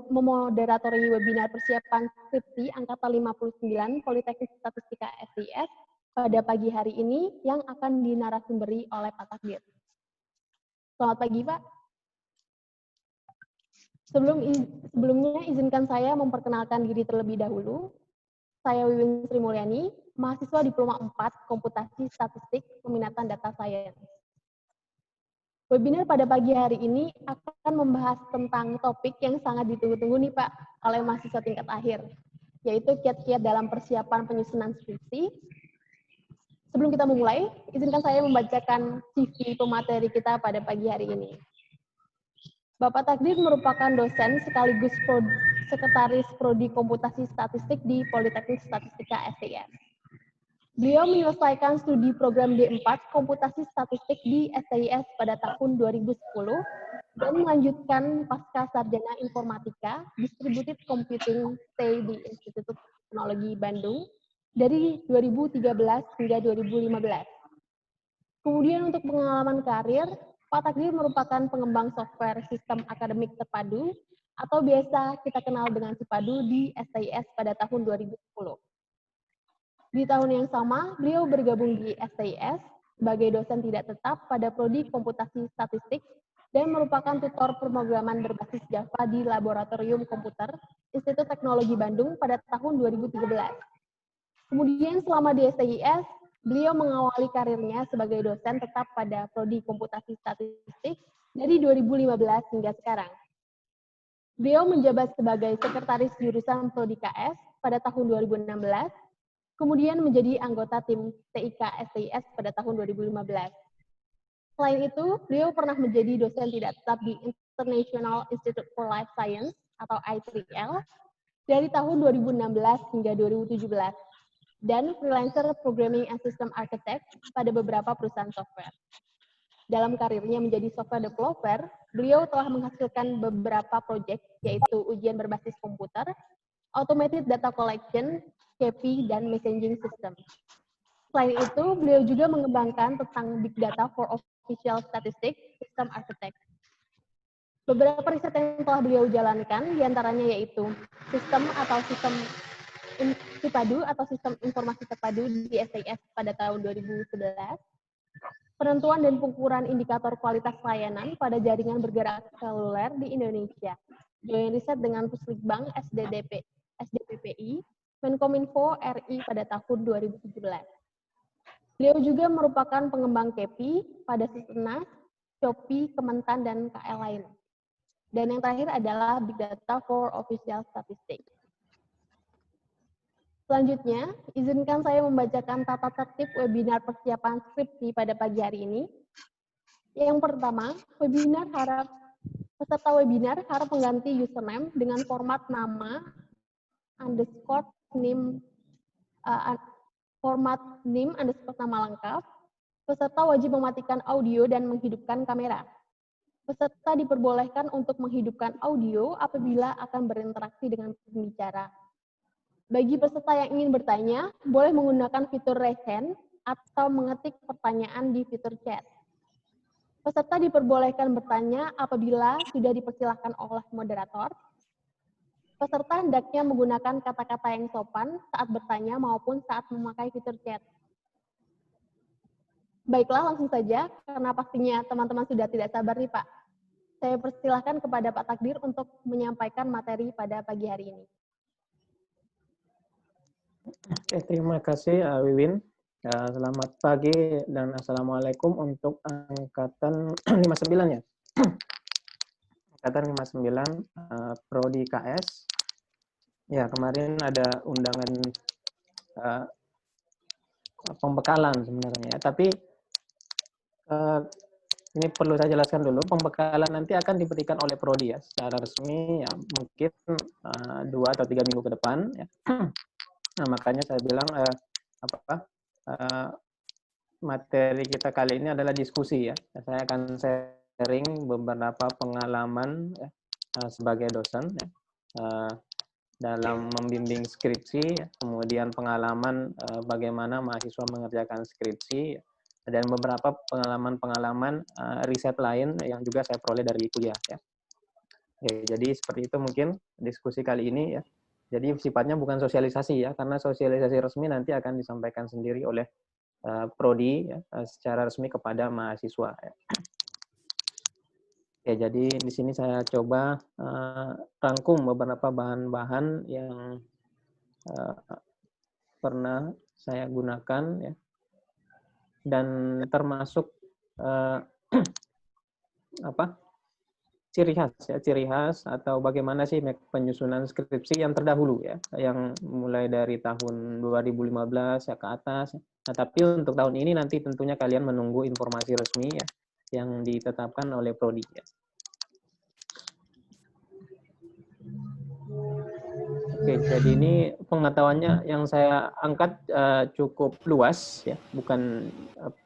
memoderatori webinar persiapan skripsi angkatan 59 Politeknik Statistika SIS pada pagi hari ini yang akan dinarasumberi oleh Pak Takdir. Selamat pagi, Pak. Sebelumnya izinkan saya memperkenalkan diri terlebih dahulu. Saya Wiwin Sri Mulyani, mahasiswa Diploma 4 Komputasi Statistik Peminatan Data Science. Webinar pada pagi hari ini akan membahas tentang topik yang sangat ditunggu-tunggu nih Pak oleh mahasiswa tingkat akhir, yaitu kiat-kiat dalam persiapan penyusunan skripsi. Sebelum kita memulai, izinkan saya membacakan CV pemateri kita pada pagi hari ini. Bapak Takdir merupakan dosen sekaligus sekretaris Prodi Komputasi Statistik di Politeknik Statistika SIS. Beliau menyelesaikan studi program D4 Komputasi Statistik di SIS pada tahun 2010 dan melanjutkan pasca sarjana informatika Distributed Computing stay di Institut Teknologi Bandung dari 2013 hingga 2015. Kemudian untuk pengalaman karir, Pak Takdir merupakan pengembang software sistem akademik terpadu atau biasa kita kenal dengan Cipadu di SIS pada tahun 2010. Di tahun yang sama, beliau bergabung di SIS sebagai dosen tidak tetap pada Prodi Komputasi Statistik dan merupakan tutor pemrograman berbasis Java di Laboratorium Komputer Institut Teknologi Bandung pada tahun 2013. Kemudian selama di SIS, beliau mengawali karirnya sebagai dosen tetap pada Prodi Komputasi Statistik dari 2015 hingga sekarang. Beliau menjabat sebagai sekretaris jurusan Prodi KS pada tahun 2016, kemudian menjadi anggota tim TIK SIS pada tahun 2015. Selain itu, beliau pernah menjadi dosen tidak tetap di International Institute for Life Science atau I3L dari tahun 2016 hingga 2017 dan freelancer Programming and System Architect pada beberapa perusahaan software. Dalam karirnya menjadi software developer, beliau telah menghasilkan beberapa proyek yaitu ujian berbasis komputer, automated data collection, KPI, dan messaging system. Selain itu, beliau juga mengembangkan tentang Big Data for Official Statistics System Architect. Beberapa riset yang telah beliau jalankan, diantaranya yaitu sistem Cipadu atau sistem informasi terpadu di SIS pada tahun 2011, penentuan dan pengukuran indikator kualitas layanan pada jaringan bergerak seluler di Indonesia, joint riset dengan Puslikbang SDPPI, Menkominfo RI pada tahun 2017. Beliau juga merupakan pengembang KPI pada Sisnas, Shopee, Kementan, dan KL lain. Dan yang terakhir adalah Big Data for Official Statistics. Selanjutnya, izinkan saya membacakan tata tertib webinar persiapan skripsi pada pagi hari ini. Yang pertama, peserta webinar harap mengganti username dengan format nama underscore NIM format NIM underscore nama lengkap. Peserta wajib mematikan audio dan menghidupkan kamera. Peserta diperbolehkan untuk menghidupkan audio apabila akan berinteraksi dengan pembicara. Bagi peserta yang ingin bertanya, boleh menggunakan fitur raise hand atau mengetik pertanyaan di fitur chat. Peserta diperbolehkan bertanya apabila sudah dipersilahkan oleh moderator. Peserta hendaknya menggunakan kata-kata yang sopan saat bertanya maupun saat memakai fitur chat. Baiklah, langsung saja, karena pastinya teman-teman sudah tidak sabar nih Pak. Saya persilahkan kepada Pak Takdir untuk menyampaikan materi pada pagi hari ini. Oke, terima kasih Wiwin. Selamat pagi dan Assalamualaikum untuk angkatan 59 ya. Angkatan 59 Prodi KS. Ya, kemarin ada undangan pembekalan sebenarnya, tapi ini perlu saya jelaskan dulu, pembekalan nanti akan diberikan oleh Prodi ya, secara resmi ya, mungkin 2 atau 3 minggu ke depan ya. Nah, makanya saya bilang materi kita kali ini adalah diskusi ya. Saya akan sharing beberapa pengalaman ya, sebagai dosen ya, dalam membimbing skripsi, kemudian pengalaman bagaimana mahasiswa mengerjakan skripsi, dan beberapa pengalaman-pengalaman riset lain yang juga saya peroleh dari kuliah. Ya. Oke, jadi seperti itu mungkin diskusi kali ini ya. Jadi sifatnya bukan sosialisasi ya, karena sosialisasi resmi nanti akan disampaikan sendiri oleh prodi ya, secara resmi kepada mahasiswa. Ya. Oke, jadi di sini saya coba rangkum beberapa bahan-bahan yang pernah saya gunakan ya, dan termasuk apa ciri khas ya, ciri khas atau bagaimana sih penyusunan skripsi yang terdahulu ya, yang mulai dari tahun 2015 ya ke atas. Nah, tapi untuk tahun ini nanti tentunya kalian menunggu informasi resmi ya yang ditetapkan oleh prodi ya. Oke, jadi ini pengetahuannya yang saya angkat cukup luas ya, bukan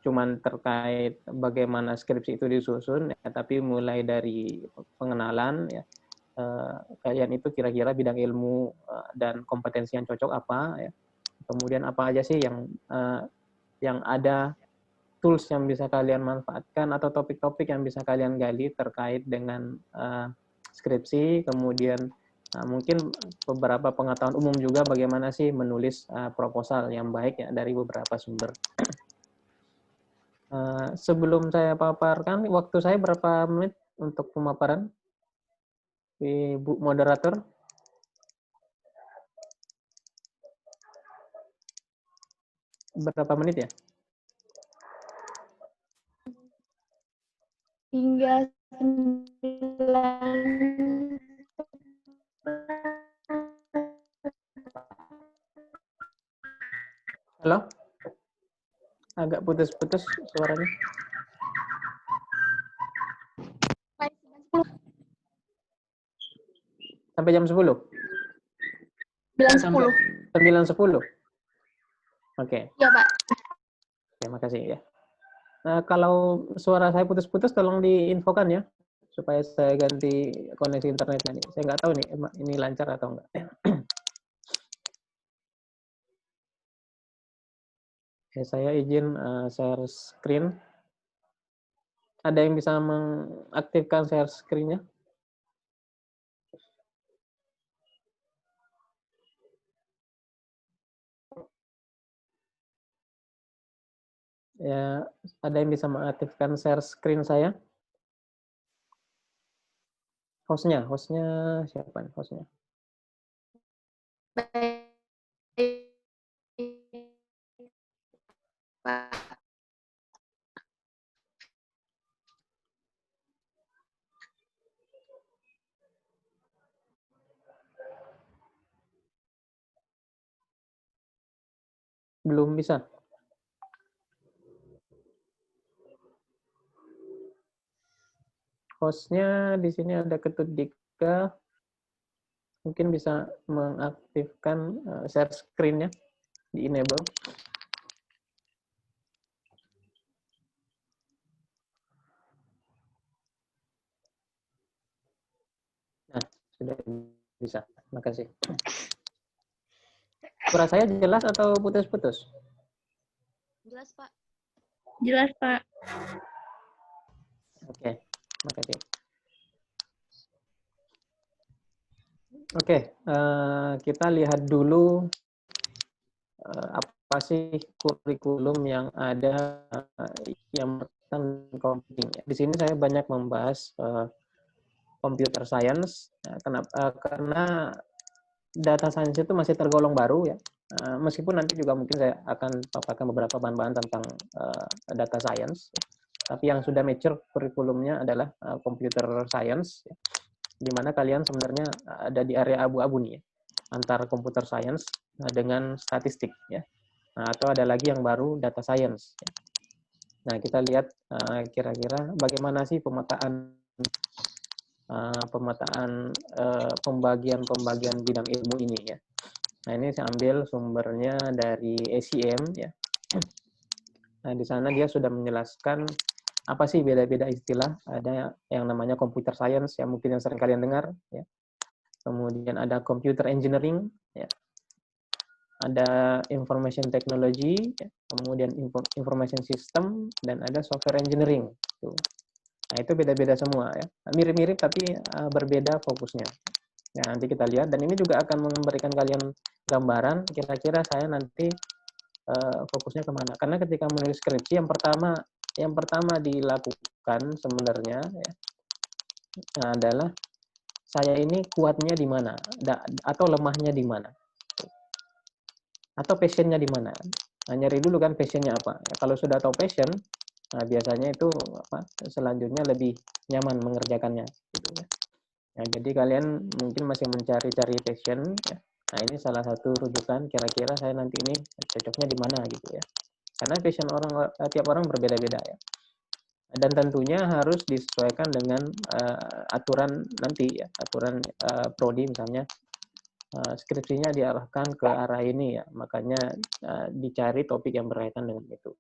cuman terkait bagaimana skripsi itu disusun ya, tapi mulai dari pengenalan ya, kalian itu kira-kira bidang ilmu dan kompetensi yang cocok apa ya, kemudian apa aja sih yang ada tools yang bisa kalian manfaatkan atau topik-topik yang bisa kalian gali terkait dengan skripsi, kemudian mungkin beberapa pengetahuan umum juga bagaimana sih menulis proposal yang baik ya dari beberapa sumber. Sebelum saya paparkan, waktu saya berapa menit untuk pemaparan? Ibu moderator? Berapa menit ya? Hingga 9. Halo? Agak putus-putus suaranya. Sampai jam 10? 9.10. 9.10? Oke. Ya, Pak. Terima kasih ya. Kalau suara saya putus-putus tolong diinfokan ya, supaya saya ganti koneksi internetnya nih. Saya nggak tahu nih ini lancar atau enggak. Oke, saya izin share screen. Ada yang bisa mengaktifkan share screen-nya? Ya, ada yang bisa mengaktifkan share screen saya? Hostnya siapa nih hostnya? Baik, Pak. Belum bisa. Hostnya di sini ada Ketut Dika, mungkin bisa mengaktifkan share screen-nya, di enable. Nah, sudah bisa. Terima kasih. Suara saya jelas atau putus-putus? Jelas, Pak. Jelas, Pak. Oke, terima kasih. Oke, kita lihat dulu apa sih kurikulum yang ada yang berkaitan computing. Di sini saya banyak membahas computer science. Kenapa? Karena data science itu masih tergolong baru ya. Meskipun nanti juga mungkin saya akan paparkan beberapa bahan-bahan tentang data science. Tapi yang sudah mature kurikulumnya adalah computer science, di mana kalian sebenarnya ada di area abu-abu nih ya, antara computer science dengan statistik ya. Nah, atau ada lagi yang baru data science. Ya. Nah, kita lihat kira-kira bagaimana sih pemetaan pembagian bidang ilmu ini ya. Nah, ini saya ambil sumbernya dari ACM ya. Nah, di sana dia sudah menjelaskan apa sih beda-beda istilah. Ada yang namanya computer science yang mungkin yang sering kalian dengar ya. Kemudian ada computer engineering ya. Ada information technology, ya. Kemudian information system dan ada software engineering. Tuh. Nah, itu beda-beda semua ya. Mirip-mirip tapi berbeda fokusnya. Ya, nanti kita lihat, dan ini juga akan memberikan kalian gambaran kira-kira saya nanti fokusnya kemana. Karena ketika menulis skripsi yang pertama dilakukan sebenarnya ya, adalah saya ini kuatnya di mana atau lemahnya di mana atau passionnya di mana. Nah, nyari dulu kan passionnya apa. Ya, kalau sudah tahu passion, nah biasanya itu selanjutnya lebih nyaman mengerjakannya gitu ya. Nah, jadi kalian mungkin masih mencari-cari passion ya. Nah, ini salah satu rujukan kira-kira saya nanti ini cocoknya di mana gitu ya. Karena passion tiap orang berbeda-beda ya. Dan tentunya harus disesuaikan dengan aturan nanti ya, aturan prodi misalnya skripsinya diarahkan ke arah ini ya, makanya dicari topik yang berkaitan dengan itu.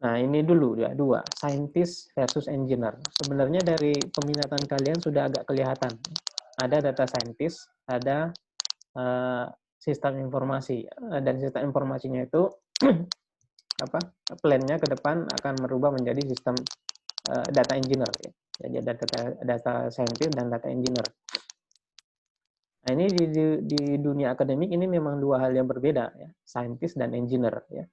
Nah, ini dulu ya, 2, scientist versus engineer. Sebenarnya dari peminatan kalian sudah agak kelihatan. Ada data scientist, ada sistem informasi, dan sistem informasinya itu plan-nya ke depan akan merubah menjadi sistem data engineer ya. Jadi ada data scientist dan data engineer. Nah, ini di dunia akademik ini memang dua hal yang berbeda ya, scientist dan engineer ya.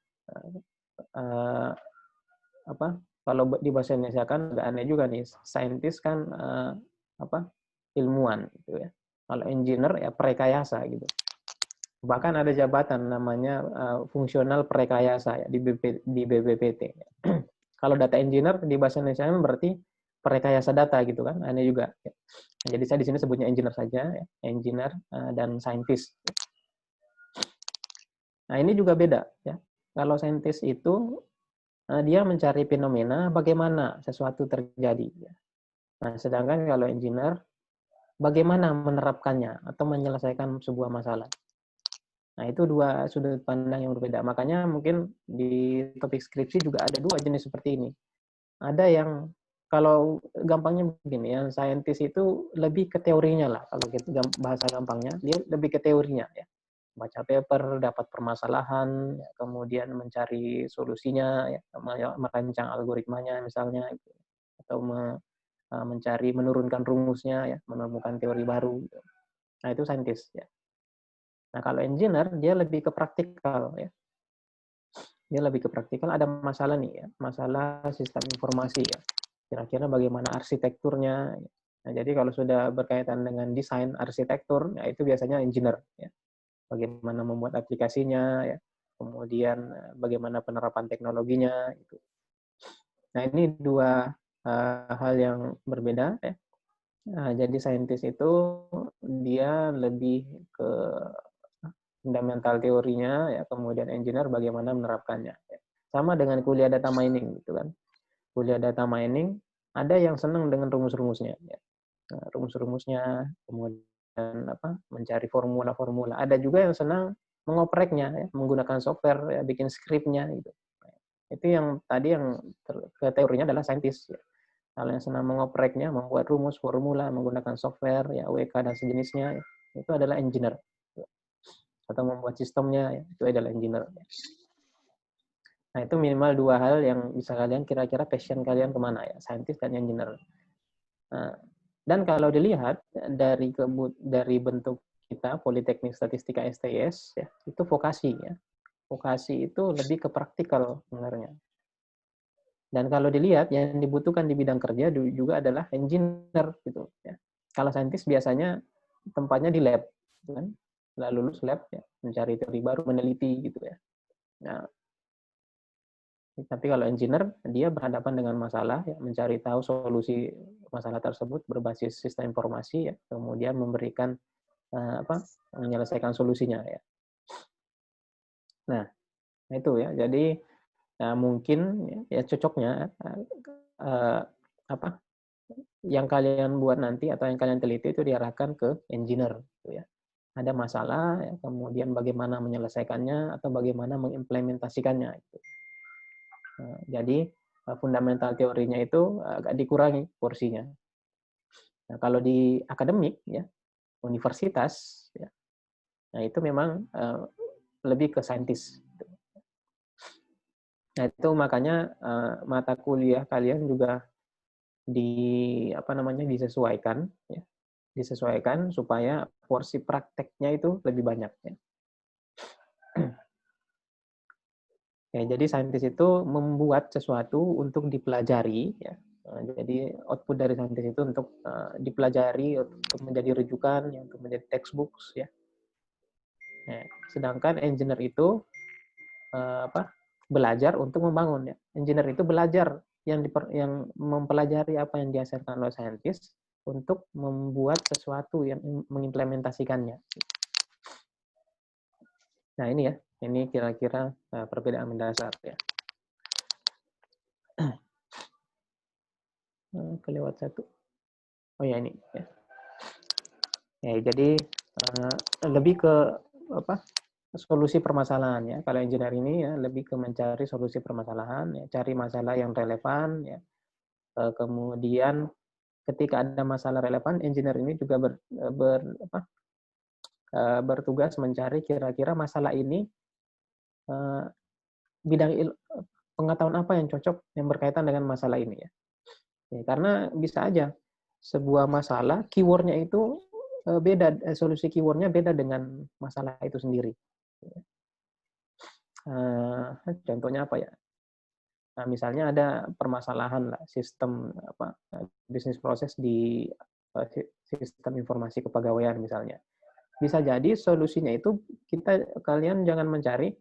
Kalau di bahasa Indonesia kan agak aneh juga nih, scientist kan ilmuwan gitu ya. Kalau engineer ya prekayasa gitu. Bahkan ada jabatan namanya fungsional prekayasa ya, di BPPT. Kalau data engineer di bahasa Indonesia berarti prekayasa data gitu kan, aneh juga. Ya. Jadi saya di sini sebutnya engineer saja, ya. Engineer dan scientist. Nah, ini juga beda ya. Kalau scientist itu dia mencari fenomena bagaimana sesuatu terjadi. Ya. Nah, sedangkan kalau engineer bagaimana menerapkannya atau menyelesaikan sebuah masalah. Nah, itu dua sudut pandang yang berbeda. Makanya mungkin di topik skripsi juga ada dua jenis seperti ini. Ada yang kalau gampangnya begini, yang saintis itu lebih ke teorinya lah. Kalau bahasa gampangnya, dia lebih ke teorinya ya. Baca paper, dapat permasalahan, ya, kemudian mencari solusinya, ya, merancang algoritmanya misalnya, gitu. Atau mencari menurunkan rumusnya, ya, menemukan teori baru. Gitu. Nah, itu saintis ya. Nah, kalau engineer dia lebih ke praktikal ya. Dia lebih ke praktikal, ada masalah nih ya, masalah sistem informasi ya. Kira-kira bagaimana arsitekturnya. Nah, jadi kalau sudah berkaitan dengan desain arsitektur, ya itu biasanya engineer ya. Bagaimana membuat aplikasinya ya. Kemudian bagaimana penerapan teknologinya itu. Nah, ini dua hal yang berbeda ya. Nah, jadi saintis itu dia lebih ke fundamental teorinya ya, kemudian engineer bagaimana menerapkannya. Ya. Sama dengan kuliah data mining gitu kan. Kuliah data mining ada yang senang dengan rumus-rumusnya ya. Nah, rumus-rumusnya, kemudian mencari formula-formula. Ada juga yang senang mengopreknya ya, menggunakan software ya, bikin skripnya gitu. Itu yang tadi yang ke teorinya adalah saintis ya. Kalau yang senang mengopreknya, membuat rumus, formula, menggunakan software, ya WK dan sejenisnya, ya, itu adalah engineer. Atau membuat sistemnya, ya, itu adalah engineer. Nah, itu minimal dua hal yang bisa kalian kira-kira passion kalian kemana ya, saintis dan engineer. Nah, dan kalau dilihat dari bentuk kita, Politeknik Statistika STS, ya, itu vokasi ya. Vokasi itu lebih ke praktikal sebenarnya. Dan kalau dilihat yang dibutuhkan di bidang kerja juga adalah engineer gitu ya. Kalau saintis biasanya tempatnya di lab, gitu kan? Setelah lulus lab ya, mencari teori baru, meneliti gitu ya. Nah, tapi kalau engineer dia berhadapan dengan masalah ya, mencari tahu solusi masalah tersebut berbasis sistem informasi ya, kemudian memberikan menyelesaikan solusinya ya. Nah, itu ya. Jadi mungkin ya cocoknya yang kalian buat nanti atau yang kalian teliti itu diarahkan ke engineer gitu ya. Ada masalah ya, kemudian bagaimana menyelesaikannya atau bagaimana mengimplementasikannya gitu. Nah, jadi fundamental teorinya itu agak dikurangi porsinya. Nah, kalau di akademik ya, universitas ya, nah itu memang lebih ke saintis. Nah, itu makanya mata kuliah kalian juga disesuaikan ya. Disesuaikan supaya porsi prakteknya itu lebih banyak ya. Ya, jadi saintis itu membuat sesuatu untuk dipelajari ya. Jadi output dari saintis itu untuk dipelajari, untuk menjadi rujukan, ya, untuk menjadi textbooks ya. Nah, sedangkan engineer itu belajar untuk membangun ya. Engineer itu belajar yang mempelajari apa yang dihasilkan oleh saintis untuk membuat sesuatu yang mengimplementasikannya. Nah, ini ya. Ini kira-kira perbedaan mendasar ya. Kelewat satu. Oh ya, ini ya. Ya, jadi lebih ke solusi permasalahan ya. Kalau engineer ini ya lebih ke mencari solusi permasalahan ya, cari masalah yang relevan ya. Kemudian ketika ada masalah relevan, engineer ini juga bertugas mencari kira-kira masalah ini bidang pengetahuan apa yang cocok yang berkaitan dengan masalah ini ya. Ya, karena bisa aja sebuah masalah keywordnya itu beda, solusi keywordnya beda dengan masalah itu sendiri. Contohnya apa ya? Nah, misalnya ada permasalahan lah sistem bisnis proses di sistem informasi kepegawaian misalnya. Bisa jadi solusinya itu kalian jangan mencari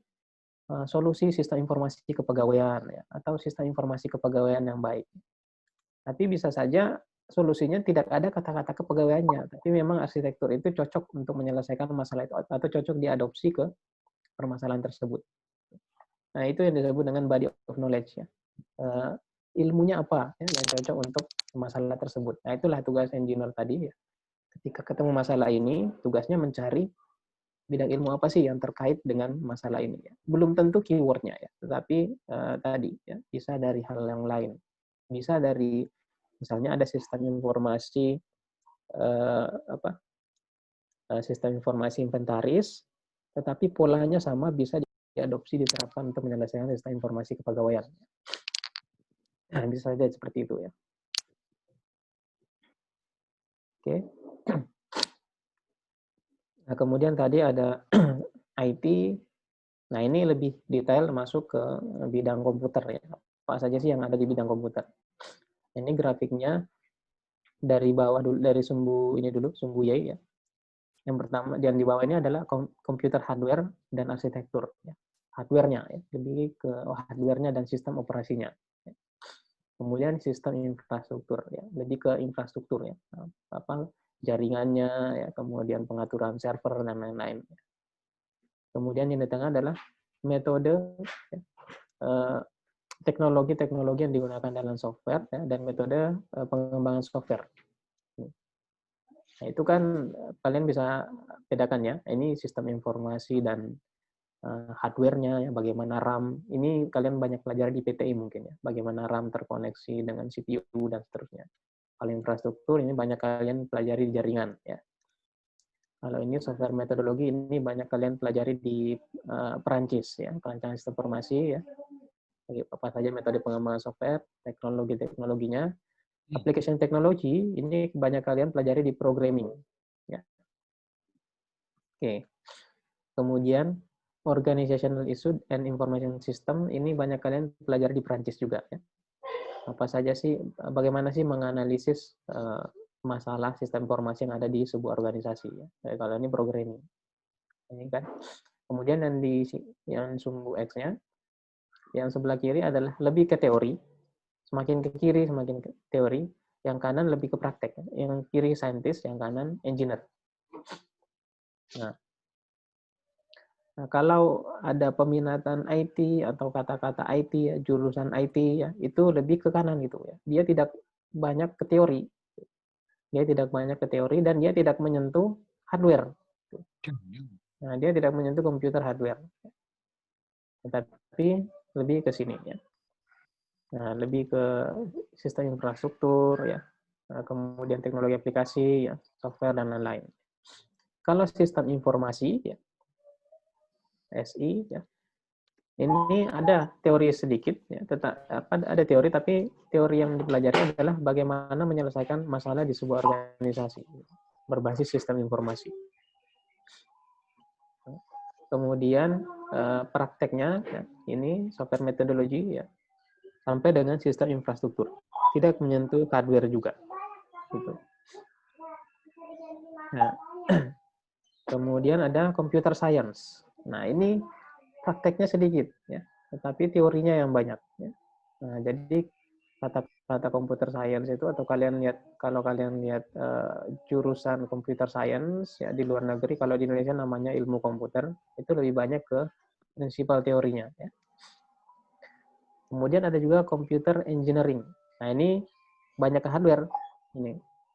solusi sistem informasi kepegawaian ya, atau sistem informasi kepegawaian yang baik. Tapi bisa saja solusinya tidak ada kata-kata kepegawaiannya, tapi memang arsitektur itu cocok untuk menyelesaikan masalah itu atau cocok diadopsi ke permasalahan tersebut. Nah, itu yang disebut dengan body of knowledge ya. Ilmunya apa ya, yang cocok untuk masalah tersebut. Nah, itulah tugas engineer tadi ya. Ketika ketemu masalah ini, tugasnya mencari bidang ilmu apa sih yang terkait dengan masalah ini ya. Belum tentu keywordnya ya, tetapi tadi ya, bisa dari hal yang lain. Bisa dari misalnya ada sistem informasi sistem informasi inventaris, tetapi polanya sama, bisa diadopsi diterapkan untuk menyelesaikan sistem informasi kepegawaian. Nah, bisa saja seperti itu ya. Oke. Nah, kemudian tadi ada IT. Nah, ini lebih detail masuk ke bidang komputer ya. Apa saja sih yang ada di bidang komputer? Ini grafiknya dari bawah dulu, dari sumbu ini dulu, sumbu Y ya. Yang pertama, dan di bawah ini adalah komputer hardware dan arsitektur. Ya. Hardware-nya, ya. Lebih ke hardware-nya dan sistem operasinya. Ya. Kemudian sistem infrastruktur, ya. Lebih ke infrastruktur ya. Jaringannya, ya. Kemudian pengaturan server dan lain-lain. Ya. Kemudian yang di tengah adalah metode ya, teknologi-teknologi yang digunakan dalam software ya, dan metode pengembangan software. Nah, itu kan kalian bisa bedakan ya. Ini sistem informasi dan hardware-nya ya, bagaimana RAM. Ini kalian banyak pelajari di PTI mungkin ya. Bagaimana RAM terkoneksi dengan CPU dan seterusnya. Kalau infrastruktur ini banyak kalian pelajari di jaringan ya. Kalau ini software metodologi, ini banyak kalian pelajari di Perancis ya, perancangan sistem informasi ya. Apa saja metode pengembangan software, teknologi-teknologinya. Application technology ini banyak kalian pelajari di programming ya. Oke. Kemudian organizational issue and information system ini banyak kalian pelajari di Perancis juga ya. Apa saja sih, bagaimana sih menganalisis masalah sistem informasi yang ada di sebuah organisasi ya. Kalau ini programming. Ini kan. Kemudian yang sumbu X-nya, yang sebelah kiri adalah lebih ke teori. Semakin ke kiri semakin ke teori. Yang kanan lebih ke praktek. Yang kiri saintis, yang kanan engineer. Nah, kalau ada peminatan IT atau kata-kata IT ya, jurusan IT ya, itu lebih ke kanan gitu ya. Dia tidak banyak ke teori. Dia tidak banyak ke teori dan dia tidak menyentuh hardware. Nah, dia tidak menyentuh komputer hardware. Tetapi lebih ke sini ya. Nah, lebih ke sistem infrastruktur ya. Nah, kemudian teknologi aplikasi ya, software dan lain-lain. Kalau sistem informasi ya, SI ya, Ini ada teori sedikit, ya, ada teori, tapi teori yang dipelajari adalah bagaimana menyelesaikan masalah di sebuah organisasi berbasis sistem informasi. Kemudian prakteknya, ya, ini software metodologi, ya, sampai dengan sistem infrastruktur, tidak menyentuh hardware juga. Gitu. Nah, kemudian ada computer science. Nah, ini prakteknya sedikit, ya, tetapi teorinya yang banyak. Ya. Nah, jadi kata computer science itu, atau kalau kalian lihat jurusan computer science, ya, di luar negeri, kalau di Indonesia namanya ilmu komputer, itu lebih banyak ke prinsipal teorinya. Ya. Kemudian ada juga computer engineering. Nah, ini banyak ke hardware.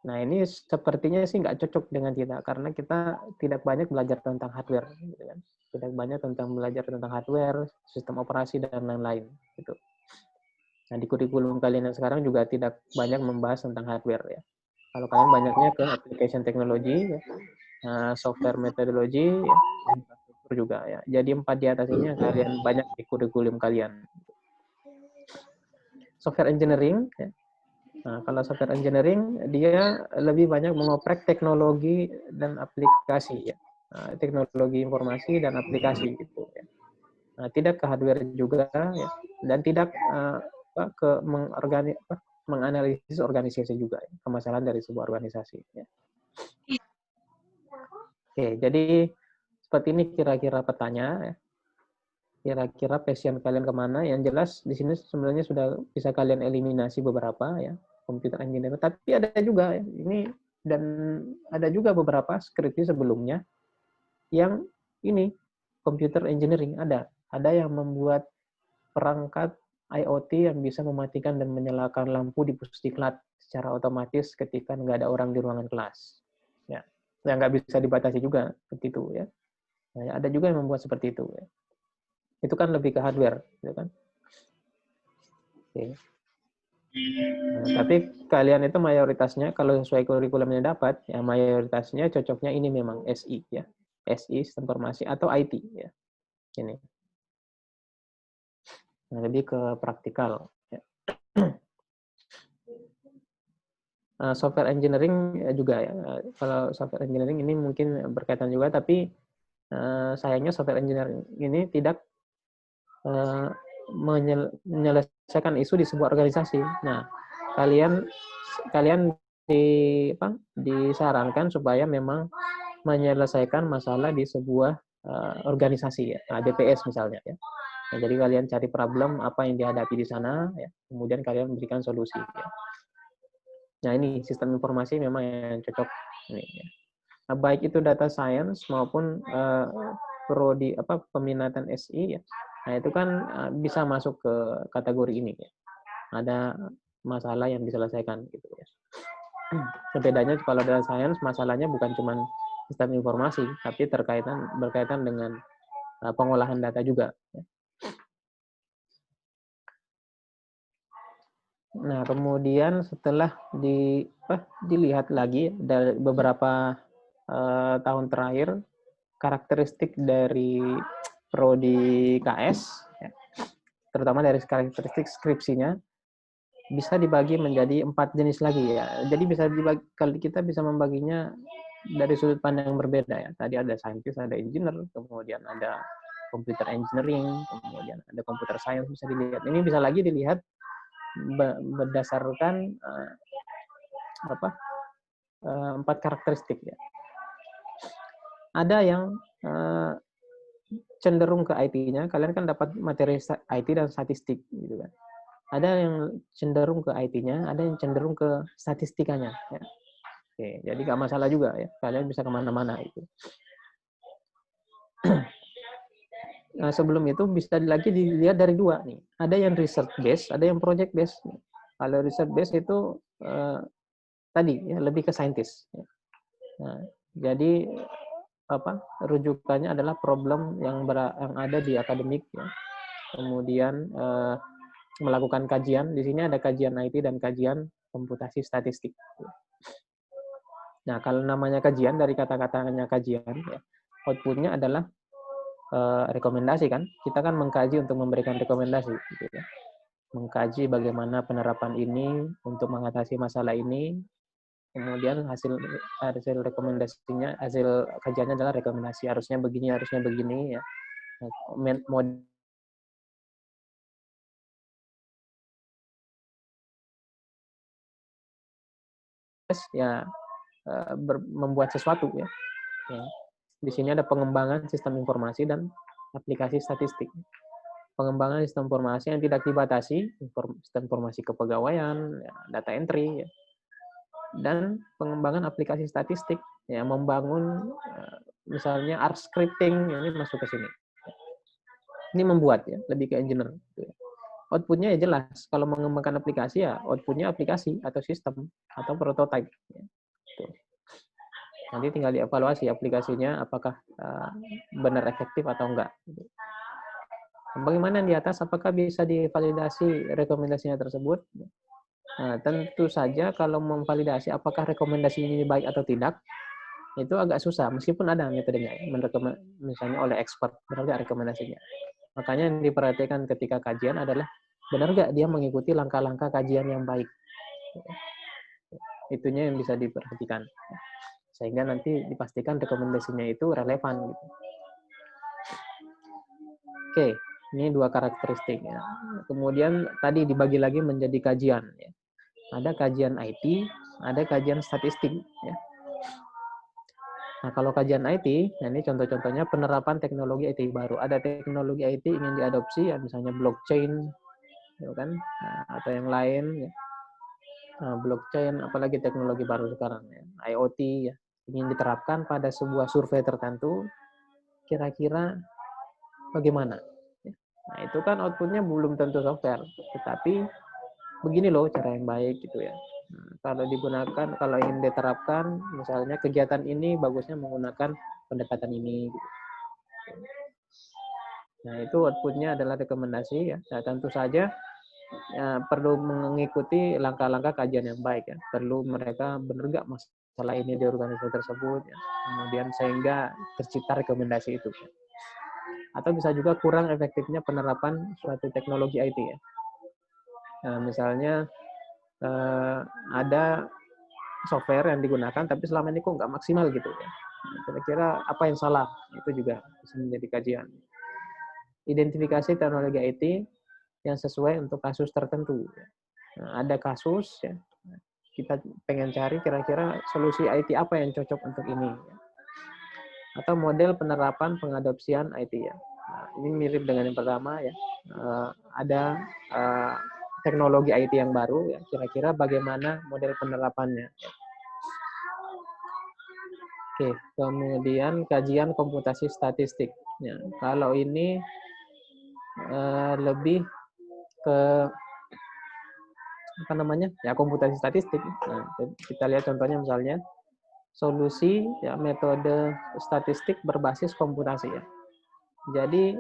Nah, ini sepertinya sih nggak cocok dengan kita, karena kita tidak banyak belajar tentang hardware. Gitu kan. Tidak banyak belajar tentang hardware, sistem operasi, dan lain-lain. Gitu. Nah, di kurikulum kalian yang sekarang juga tidak banyak membahas tentang hardware. Ya. Kalau kalian banyaknya ke application technology, ya, software methodology, ya, infrastruktur juga. Ya. Jadi 4 di atas ini yang kalian banyak di kurikulum kalian. Software engineering, ya. Nah, kalau software engineering, dia lebih banyak mengoprek teknologi dan aplikasi, ya. Nah, teknologi informasi dan aplikasi, gitu. Ya. Nah, tidak ke hardware juga, ya. Dan tidak ke menganalisis organisasi juga, ya. Permasalahan dari sebuah organisasi. Ya. Oke, jadi seperti ini kira-kira petanya. Ya. Kira-kira passion kalian kemana? Yang jelas di sini sebenarnya sudah bisa kalian eliminasi beberapa, ya, computer engineering. Tapi ada juga, ya, ini, dan ada juga beberapa skripsi sebelumnya yang ini computer engineering ada yang membuat perangkat IoT yang bisa mematikan dan menyalakan lampu di pusdiklat secara otomatis ketika nggak ada orang di ruangan kelas. Ya, yang nggak bisa dibatasi juga seperti itu, ya. Nah, ada juga yang membuat seperti itu. Ya. Itu kan lebih ke hardware, gitu kan. Oke. Nah, tapi kalian itu mayoritasnya kalau sesuai kurikulumnya dapat, ya mayoritasnya cocoknya ini memang SI, ya. SI, sistem informasi, atau IT, ya. Ini. Nah, lebih ke praktikal. Ya. Software engineering juga, ya. Kalau software engineering ini mungkin berkaitan juga, tapi sayangnya software engineering ini tidak menyelesaikan isu di sebuah organisasi. Nah, kalian disarankan supaya memang menyelesaikan masalah di sebuah organisasi, ya, BPS misalnya, ya. Nah, jadi kalian cari problem apa yang dihadapi di sana, ya, kemudian kalian memberikan solusi. Ya. Nah, ini sistem informasi memang yang cocok ini. Ya. Nah, baik itu data science maupun prodi peminatan SI, ya. Nah, itu kan bisa masuk ke kategori ini, ya. Ada masalah yang diselesaikan, gitu, ya. Bedanya kalau data science masalahnya bukan cuma sistem informasi, tapi berkaitan dengan pengolahan data juga. Ya. Nah, kemudian setelah dilihat lagi dari beberapa tahun terakhir, karakteristik dari prodi KS, ya, terutama dari karakteristik skripsinya, bisa dibagi menjadi 4 jenis lagi, ya. Jadi kita bisa membaginya dari sudut pandang yang berbeda, ya. Tadi ada scientist, ada engineer, kemudian ada computer engineering, kemudian ada computer science, bisa dilihat. Ini bisa lagi dilihat berdasarkan 4 karakteristik, ya. Ada yang cenderung ke IT-nya, kalian kan dapat materi IT dan statistik, gitu kan. Ada yang cenderung ke IT-nya, ada yang cenderung ke statistikanya. Ya. Oke, jadi nggak masalah juga, ya. Kalian bisa kemana-mana itu. Nah, sebelum itu bisa lagi dilihat dari 2 nih. Ada yang research base, ada yang project base. Kalau research base itu tadi, ya, lebih ke saintis. Ya. Nah, jadi rujukannya adalah problem yang ada di akademik, ya. Kemudian melakukan kajian. Di sini ada kajian IT dan kajian komputasi statistik. Nah, kalau namanya kajian, dari kata-katanya kajian, ya, outputnya adalah rekomendasi kan. Kita kan mengkaji untuk memberikan rekomendasi, gitu ya. Mengkaji bagaimana penerapan ini untuk mengatasi masalah ini. Kemudian hasil rekomendasinya, hasil kajiannya adalah rekomendasi harusnya begini ya. Model ya membuat sesuatu ya. Di sini ada pengembangan sistem informasi dan aplikasi statistik. Pengembangan sistem informasi yang tidak dibatasi, sistem informasi kepegawaian, ya, data entry, ya. Dan pengembangan aplikasi statistik, ya, membangun misalnya art scripting, ini masuk ke sini. Ini membuat ya, lebih ke engineer. Outputnya ya jelas, kalau mengembangkan aplikasi ya outputnya aplikasi atau sistem atau prototype. Ya. Nanti tinggal dievaluasi aplikasinya apakah benar efektif atau enggak. Bagaimana di atas, apakah bisa divalidasi rekomendasinya tersebut? Nah, tentu saja kalau memvalidasi apakah rekomendasi ini baik atau tidak, itu agak susah, meskipun ada metodenya, misalnya oleh expert, benar nggak rekomendasinya. Makanya yang diperhatikan ketika kajian adalah, benar nggak dia mengikuti langkah-langkah kajian yang baik. Itunya yang bisa diperhatikan. Sehingga nanti dipastikan rekomendasinya itu relevan. Gitu. Oke. Ini dua karakteristik. Ya. Kemudian tadi dibagi lagi menjadi kajian. Ya. Ada kajian IT, ada kajian statistik. Ya. Nah, kalau kajian IT, nah ini contoh-contohnya penerapan teknologi IT baru. Ada teknologi IT ingin diadopsi, ya, misalnya blockchain, ya kan, nah, atau yang lain. Ya. Nah, blockchain, apalagi teknologi baru sekarang, ya. IoT, ya, ingin diterapkan pada sebuah survei tertentu. Kira-kira bagaimana? Nah, itu kan outputnya belum tentu software, tetapi begini loh cara yang baik gitu ya. Nah, kalau digunakan, kalau ingin diterapkan, misalnya kegiatan ini bagusnya menggunakan pendekatan ini. Gitu. Nah, itu outputnya adalah rekomendasi ya. Nah, tentu saja ya, perlu mengikuti langkah-langkah kajian yang baik ya. Perlu mereka benar nggak masalah ini di organisasi tersebut ya. Kemudian sehingga tercipta rekomendasi itu. Ya. Atau bisa juga kurang efektifnya penerapan suatu teknologi IT ya. Nah, misalnya ada software yang digunakan tapi selama ini kok nggak maksimal gitu ya. Kira-kira apa yang salah? Itu juga bisa menjadi kajian. Identifikasi teknologi IT yang sesuai untuk kasus tertentu. Nah, ada kasus ya. Kita pengen cari kira-kira solusi IT apa yang cocok untuk ini. Atau model penerapan pengadopsian IT ya. Nah, ini mirip dengan yang pertama ya. Ada teknologi IT yang baru ya. Kira-kira bagaimana model penerapannya. Oke, kemudian kajian komputasi statistik. Ya, kalau ini lebih ke apa namanya? Ya komputasi statistik. Nah, kita lihat contohnya misalnya solusi ya metode statistik berbasis komputasi ya. Jadi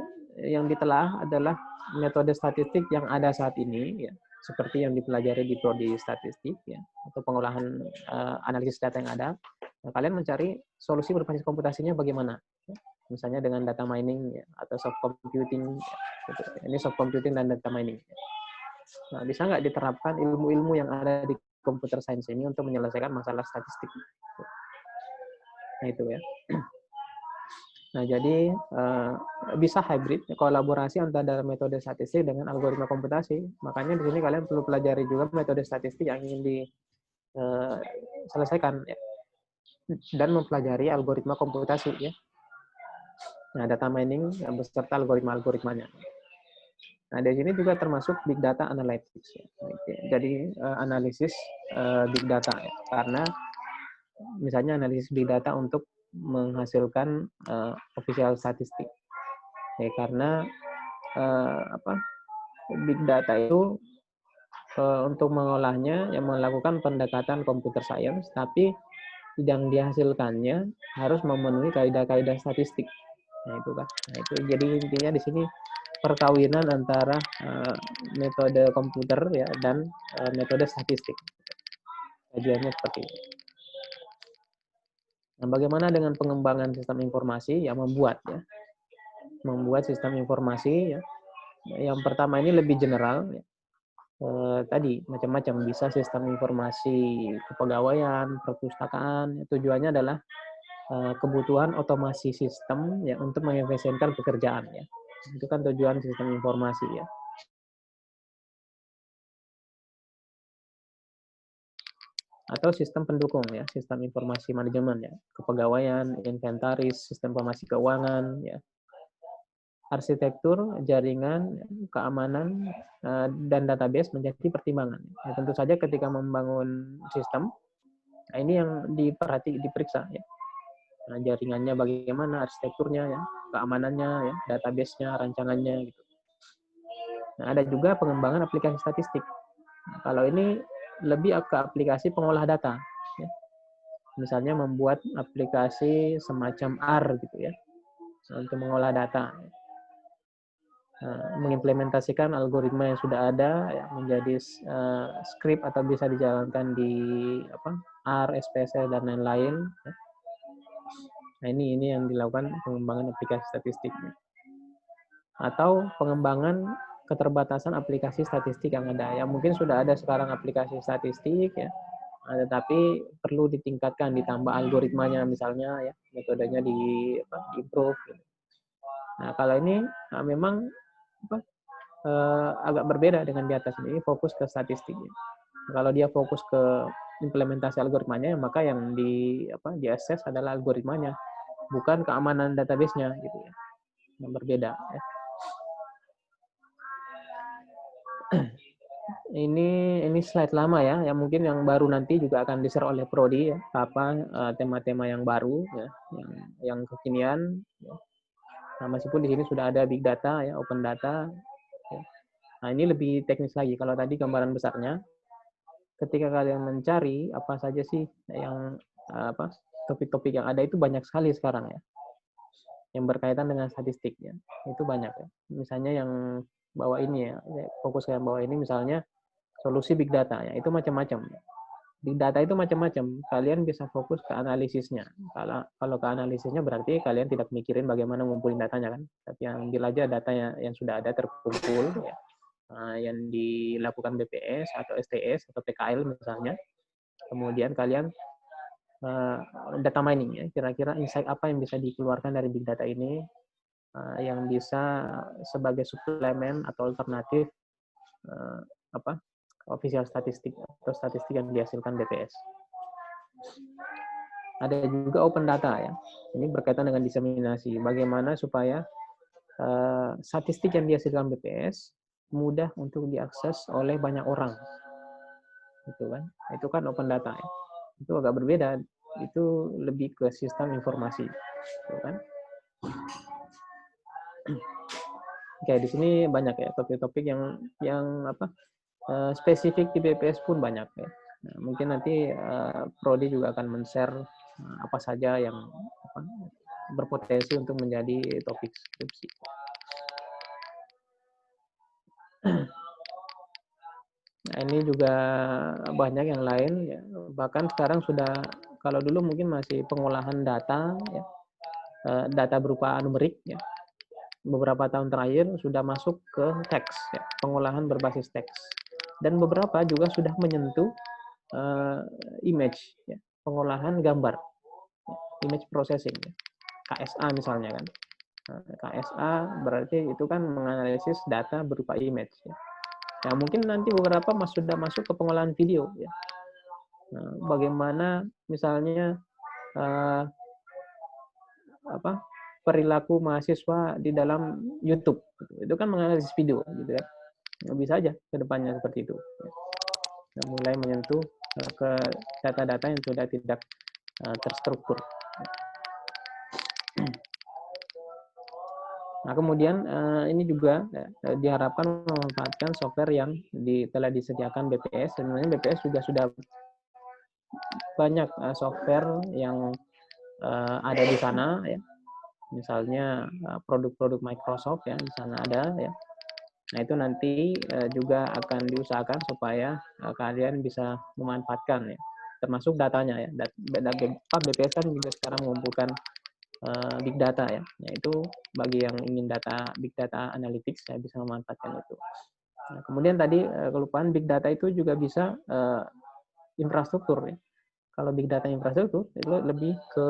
yang ditelah adalah metode statistik yang ada saat ini ya, seperti yang dipelajari di prodi statistik ya, atau pengolahan analisis data yang ada. Nah, kalian mencari solusi berbasis komputasinya bagaimana? Ya. Misalnya dengan data mining ya, atau soft computing. Ya, gitu. Ini soft computing dan data mining. Ya. Nah, bisa nggak diterapkan ilmu-ilmu yang ada di computer science ini untuk menyelesaikan masalah statistik? Nah, itu ya. Nah, jadi bisa hybrid, kolaborasi antara metode statistik dengan algoritma komputasi. Makanya di sini kalian perlu pelajari juga metode statistik yang ingin diselesaikan ya. Dan mempelajari algoritma komputasi ya. Nah, data mining beserta algoritma-algoritmanya. Nah, di sini juga termasuk big data analytics. Ya. Jadi analisis big data ya. Karena misalnya analisis big data untuk menghasilkan official statistik. Ya, karena big data itu untuk mengolahnya yang melakukan pendekatan computer science, tapi yang dihasilkannya harus memenuhi kaidah-kaidah statistik. Nah, itu kan. Nah, itu jadi intinya di sini perkawinan antara metode komputer ya dan metode statistik. Kajiannya seperti itu. Nah, bagaimana dengan pengembangan sistem informasi yang membuat ya? membuat sistem informasi ya. Yang pertama ini lebih general ya. Tadi macam-macam, bisa sistem informasi kepegawaian, perpustakaan. Tujuannya adalah kebutuhan otomasi sistem ya untuk mengefisienkan pekerjaan ya. Itu kan tujuan sistem informasi ya. Atau sistem pendukung ya, sistem informasi manajemen ya, kepegawaian, inventaris, sistem informasi keuangan ya, arsitektur, jaringan, keamanan, dan database menjadi pertimbangan. Ya, tentu saja ketika membangun sistem, nah ini yang diperiksa ya. Nah, jaringannya bagaimana, arsitekturnya ya, keamanannya ya, database-nya, rancangannya gitu. Nah, ada juga pengembangan aplikasi statistik. Nah, kalau ini lebih ke aplikasi pengolah data ya. Misalnya membuat aplikasi semacam R gitu ya, untuk mengolah data. Mengimplementasikan algoritma yang sudah ada ya, menjadi script atau bisa dijalankan di R, SPSS dan lain-lain. Ya. Nah ini yang dilakukan pengembangan aplikasi statistiknya. Atau pengembangan keterbatasan aplikasi statistik yang ada. Ya mungkin sudah ada sekarang aplikasi statistik ya, tetapi perlu ditingkatkan, ditambah algoritmanya misalnya ya, metodenya di-improve. Gitu. Nah kalau ini memang agak berbeda dengan di atas ini, fokus ke statistiknya. Kalau dia fokus ke implementasi algoritmanya, maka yang di-assess adalah algoritmanya, bukan keamanan database-nya gitu ya. Yang berbeda ya. Ini slide lama ya, yang mungkin yang baru nanti juga akan di-share oleh Prodi ya, tema-tema yang baru ya, yang kekinian ya. Nah, meskipun di sini sudah ada big data ya, open data. Ya. Nah, ini lebih teknis lagi. Kalau tadi gambaran besarnya, ketika kalian mencari apa saja sih yang topik-topik yang ada itu banyak sekali sekarang ya. Yang berkaitan dengan statistik ya. Itu banyak ya. Misalnya yang bawah ini ya, fokus yang bawah ini misalnya solusi big data ya, itu macam-macam. Big data itu macam-macam. Kalian bisa fokus ke analisisnya. Kalau ke analisisnya berarti kalian tidak mikirin bagaimana ngumpulin datanya kan. Tapi ambil aja datanya yang sudah ada terkumpul ya. Yang dilakukan BPS atau STS atau PKL misalnya. Kemudian kalian data mining ya, kira-kira insight apa yang bisa dikeluarkan dari big data ini yang bisa sebagai suplemen atau alternatif official statistik atau statistik yang dihasilkan BPS. Ada juga open data ya. Ini berkaitan dengan diseminasi. Bagaimana supaya statistik yang dihasilkan BPS mudah untuk diakses oleh banyak orang. Gitu kan. Itu kan open data ya. Itu agak berbeda. Itu lebih ke sistem informasi. Gitu kan. Oke, di sini banyak ya topik-topik yang spesifik di BPS pun banyak ya. Nah, mungkin nanti Prodi juga akan men-share apa saja yang berpotensi untuk menjadi topik skripsi. Nah, ini juga banyak yang lain ya. Bahkan sekarang sudah, kalau dulu mungkin masih pengolahan data ya, data berupa numerik ya. Beberapa tahun terakhir sudah masuk ke teks ya, pengolahan berbasis teks. Dan beberapa juga sudah menyentuh image ya, pengolahan gambar. Ya, image processing ya. KSA misalnya kan. KSA berarti itu kan menganalisis data berupa image ya. Nah, mungkin nanti beberapa sudah masuk ke pengolahan video ya. Nah, bagaimana misalnya perilaku mahasiswa di dalam YouTube, itu kan menganalisis video gitu ya. Nah, bisa aja ke depannya seperti itu. Nah, mulai menyentuh ke data-data yang sudah tidak terstruktur. Nah, kemudian ini juga diharapkan memanfaatkan software yang telah disediakan BPS. Sebenarnya BPS juga sudah banyak software yang ada di sana ya. Misalnya produk-produk Microsoft ya, di sana ada ya. Nah, itu nanti juga akan diusahakan supaya kalian bisa memanfaatkan ya. Termasuk datanya ya. BPS kan juga sekarang mengumpulkan big data ya. Yaitu bagi yang ingin big data analytics ya bisa memanfaatkan itu. Nah, kemudian tadi kelupaan big data itu juga bisa infrastruktur ya. Kalau big data infrastruktur itu lebih ke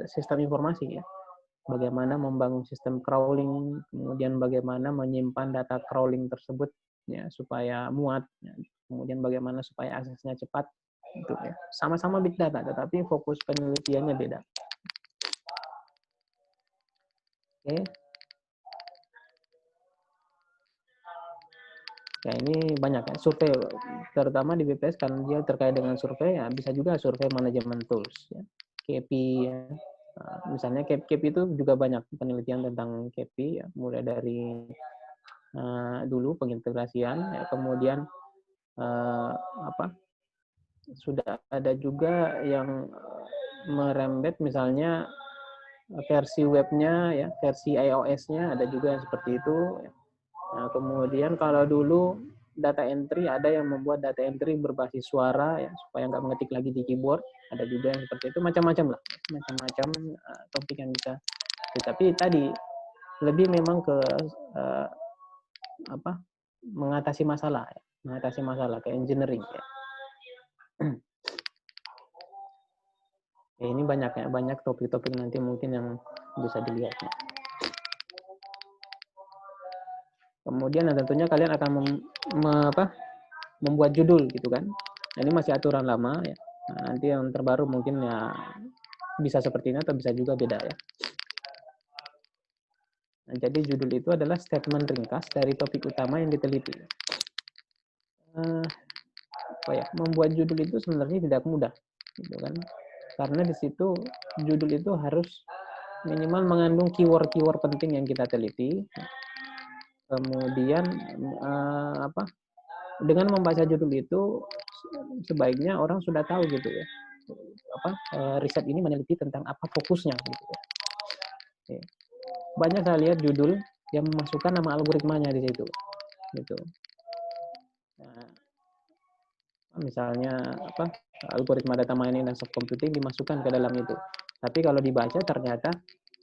sistem informasi ya. Bagaimana membangun sistem crawling, kemudian bagaimana menyimpan data crawling tersebut ya supaya muat, ya. Kemudian bagaimana supaya aksesnya cepat, gitu ya. Sama-sama big data, tetapi fokus penelitiannya beda. Oke. Ya ini banyak ya survei, terutama di BPS kan dia terkait dengan survei ya bisa juga survei manajemen tools ya. KPI ya. Misalnya KPI itu juga banyak penelitian tentang KPI ya, mulai dari dulu pengintegrasian ya, kemudian sudah ada juga yang merembet misalnya versi webnya ya, versi iOS-nya ada juga yang seperti itu ya. Nah, kemudian kalau dulu data entry ada yang membuat data entry berbasis suara ya supaya nggak mengetik lagi di keyboard, ada juga yang seperti itu, macam-macam lah, macam-macam topik yang bisa. Tapi tadi lebih memang ke mengatasi masalah ke engineering ya. Ini banyak topik-topik nanti mungkin yang bisa dilihat ya. Kemudian tentunya kalian akan membuat judul gitu kan. Ini masih aturan lama ya. Nah, nanti yang terbaru mungkin ya bisa seperti ini atau bisa juga beda ya. Nah, jadi judul itu adalah statement ringkas dari topik utama yang diteliti. Membuat judul itu sebenarnya tidak mudah, gitu kan? Karena di situ judul itu harus minimal mengandung keyword-keyword penting yang kita teliti. Kemudian dengan membaca judul itu sebaiknya orang sudah tahu gitu ya. Riset ini meneliti tentang apa fokusnya gitu ya. Oke. Banyak saya lihat judul yang memasukkan nama algoritmanya di situ gitu. Nah, misalnya algoritma data mining dan soft computing dimasukkan ke dalam itu. Tapi kalau dibaca ternyata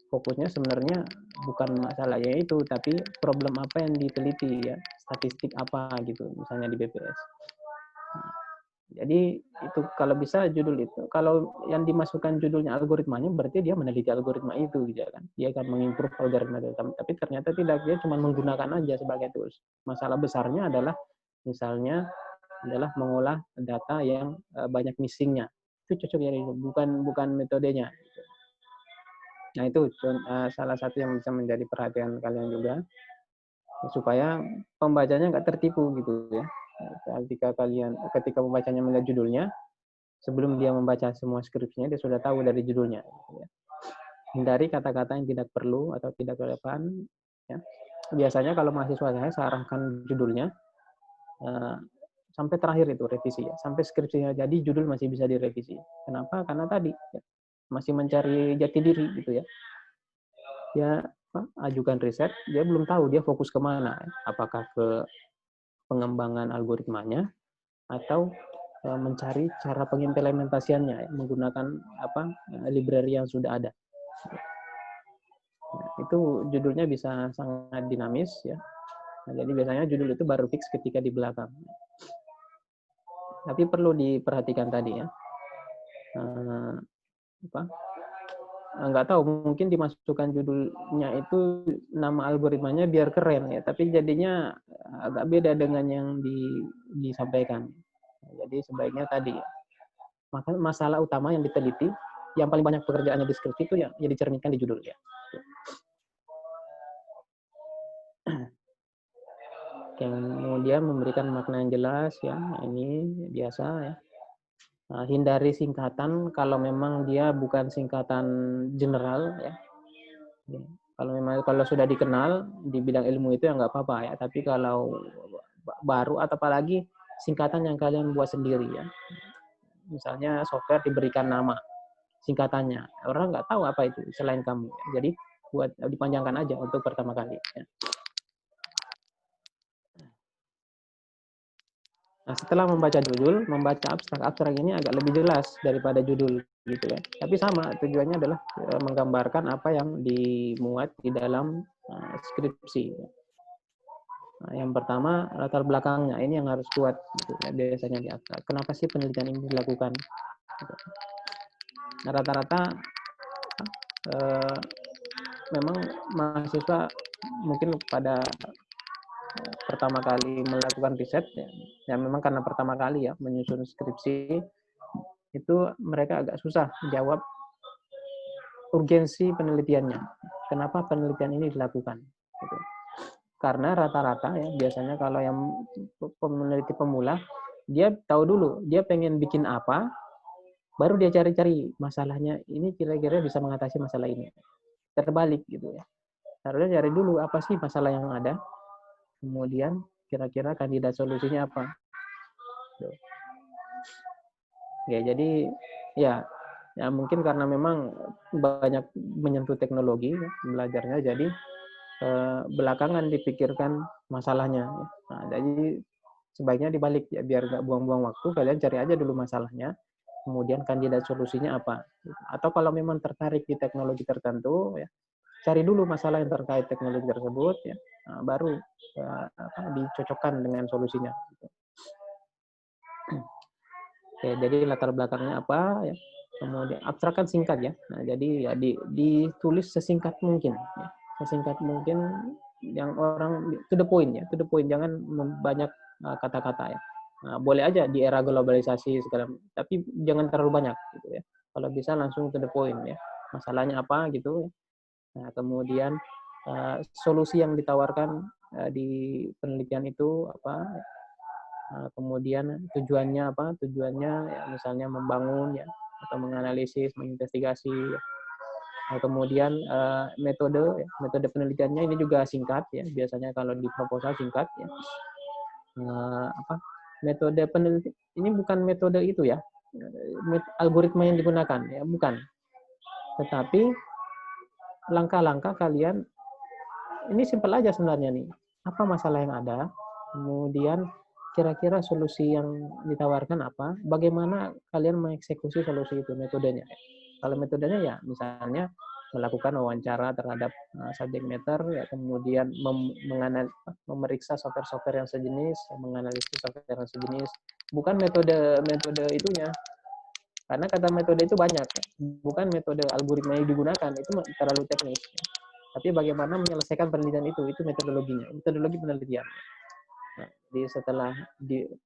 fokusnya sebenarnya bukan masalahnya itu, tapi problem apa yang diteliti ya, statistik apa gitu, misalnya di BPS. Nah, jadi itu kalau bisa judul itu, kalau yang dimasukkan judulnya algoritmanya, berarti dia meneliti algoritma itu, gitu kan? Dia akan mengimprove algoritma itu, tapi ternyata tidak, dia cuma menggunakan aja sebagai tools. Masalah besarnya adalah misalnya adalah mengolah data yang banyak missingnya. Itu cocok ya, bukan metodenya. Nah itu salah satu yang bisa menjadi perhatian kalian juga supaya pembacanya nggak tertipu gitu ya. Ketika pembacanya melihat judulnya, sebelum dia membaca semua skripsinya dia sudah tahu dari judulnya. Gitu ya. Hindari kata-kata yang tidak perlu atau tidak relevan. Ya. Biasanya kalau mahasiswa saya arahkan judulnya sampai terakhir itu revisi ya, sampai skripsinya jadi judul masih bisa direvisi. Kenapa? Karena tadi ya, masih mencari jati diri gitu ya. Dia ajukan riset, dia belum tahu dia fokus kemana, apakah ke pengembangan algoritmanya atau mencari cara pengimplementasiannya menggunakan library yang sudah ada. Nah, itu judulnya bisa sangat dinamis ya. Nah, jadi biasanya judul itu baru fix ketika di belakang. Tapi perlu diperhatikan tadi ya. Nggak tahu, mungkin dimasukkan judulnya itu nama algoritmanya biar keren ya, tapi jadinya agak beda dengan yang disampaikan. Jadi sebaiknya tadi maka masalah utama yang diteliti, yang paling banyak pekerjaannya deskripsi itu ya dicerminkan di judul ya. Kemudian memberikan makna yang jelas ya, ini biasa ya. Hindari singkatan kalau memang dia bukan singkatan general ya. Kalau sudah dikenal di bidang ilmu itu ya nggak apa-apa ya. Tapi kalau baru atau apalagi singkatan yang kalian buat sendiri ya. Misalnya software diberikan nama singkatannya, orang nggak tahu apa itu selain kamu. Jadi buat dipanjangkan aja untuk pertama kali. Ya. Nah, setelah membaca judul, membaca abstrak ini agak lebih jelas daripada judul gitu ya. Tapi sama, tujuannya adalah menggambarkan apa yang dimuat di dalam skripsi. Nah, yang pertama latar belakangnya ini yang harus kuat gitu ya, biasanya di abstrak. Kenapa sih penelitian ini dilakukan? Nah, rata-rata memang mahasiswa mungkin pada pertama kali melakukan riset ya memang karena pertama kali ya menyusun skripsi itu mereka agak susah jawab urgensi penelitiannya. Kenapa penelitian ini dilakukan? Gitu. Karena rata-rata ya biasanya kalau yang peneliti pemula dia tahu dulu dia pengen bikin apa, baru dia cari-cari masalahnya ini kira-kira bisa mengatasi masalah ini. Terbalik gitu ya. Harusnya cari dulu apa sih masalah yang ada, kemudian kira-kira kandidat solusinya apa. Ya, jadi ya mungkin karena memang banyak menyentuh teknologi ya, belajarnya, jadi belakangan dipikirkan masalahnya. Ya. Nah, jadi sebaiknya dibalik ya, biar nggak buang-buang waktu, kalian cari aja dulu masalahnya, kemudian kandidat solusinya apa. Atau kalau memang tertarik di teknologi tertentu, ya cari dulu masalah yang terkait teknologi tersebut, ya, nah, baru dicocokkan dengan solusinya. Oke, jadi latar belakangnya apa? Ya. Kemudian abstrak kan singkat ya. Nah, jadi ya ditulis sesingkat mungkin, ya. Sesingkat mungkin yang orang to the point ya, to the point, jangan banyak kata-kata ya. Nah, boleh aja di era globalisasi segala, tapi jangan terlalu banyak gitu ya. Kalau bisa langsung to the point ya. Masalahnya apa gitu. Nah, kemudian solusi yang ditawarkan di penelitian itu apa? Kemudian tujuannya apa? Tujuannya ya, misalnya membangun ya, atau menganalisis, menginvestigasi. Ya. Nah, kemudian metode penelitiannya ini juga singkat ya. Biasanya kalau di proposal singkat ya. Metode penelitian ini bukan metode itu ya. Algoritma yang digunakan ya, bukan. Tetapi langkah-langkah kalian ini simpel aja sebenarnya nih. Apa masalah yang ada? Kemudian kira-kira solusi yang ditawarkan apa? Bagaimana kalian mengeksekusi solusi itu, metodenya? Kalau metodenya ya misalnya melakukan wawancara terhadap subject matter, ya kemudian memeriksa software-software yang sejenis, menganalisis software yang sejenis. Bukan metode itunya. Karena kata metode itu banyak, bukan metode algoritma yang digunakan, itu terlalu teknis. Tapi bagaimana menyelesaikan penelitian itu metodologinya, metodologi penelitian. Nah,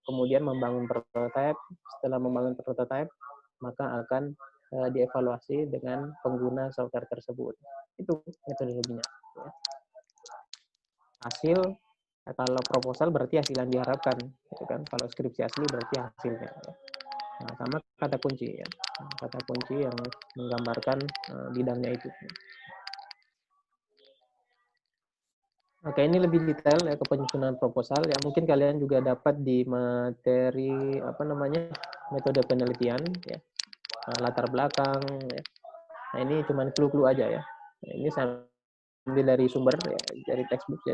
kemudian membangun prototipe, setelah membangun prototipe, maka akan dievaluasi dengan pengguna software tersebut. Itu metodologinya. Hasil, kalau proposal berarti hasil yang diharapkan, gitu kan? Kalau skripsi asli berarti hasilnya. Nah, sama kata kunci ya, kata kunci yang menggambarkan bidangnya itu. Oke, ini lebih detail ya ke penyusunan proposal ya. Mungkin kalian juga dapat di materi metode penelitian ya, latar belakang ya. Nah, ini cuma clue-clue aja ya. Nah, ini saya ambil dari sumber ya, dari textbook,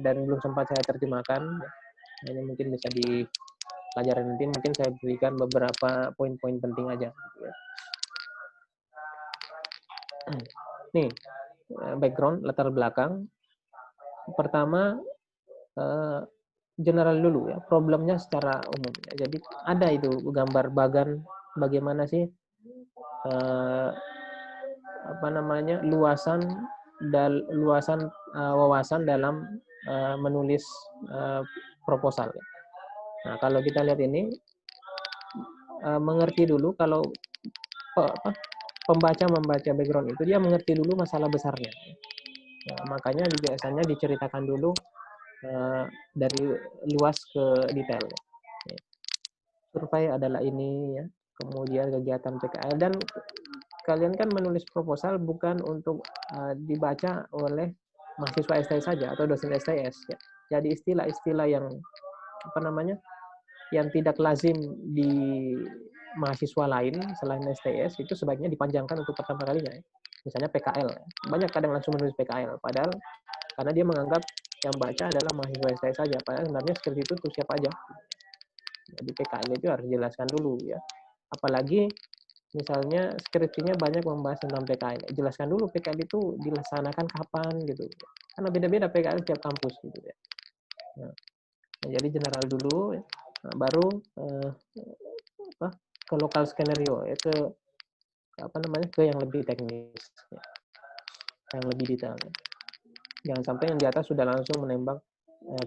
dan belum sempat saya terjemahkan ya. Nah, ini mungkin bisa di pelajaran nanti, mungkin saya berikan beberapa poin-poin penting aja ya. Nih, background, latar belakang. Pertama, general dulu ya, problemnya secara umum. Jadi ada itu gambar bagan bagaimana sih luasan wawasan dalam menulis proposal. Nah, kalau kita lihat ini, mengerti dulu kalau pembaca membaca background itu, dia mengerti dulu masalah besarnya. Nah, makanya biasanya diceritakan dulu dari luas ke detail. Survei adalah ini ya, kemudian kegiatan PKL, dan kalian kan menulis proposal bukan untuk dibaca oleh mahasiswa STS saja atau dosen STS ya. Jadi istilah-istilah yang yang tidak lazim di mahasiswa lain selain STS itu sebaiknya dipanjangkan untuk pertama kalinya ya. Misalnya PKL. Banyak kadang langsung menulis PKL, padahal karena dia menganggap yang baca adalah mahasiswa STS saja, padahal sebenarnya skripsi itu untuk siapa aja. Jadi PKL itu harus dijelaskan dulu ya. Apalagi misalnya skripsinya banyak membahas tentang PKL. Jelaskan dulu PKL itu dilaksanakan kapan gitu. Karena beda-beda PKL tiap kampus gitu ya. Nah, jadi general dulu ya. Nah, baru ke lokal skenario ya, ke yang lebih teknis ya. Yang lebih detail ya. Jangan sampai yang di atas sudah langsung menembak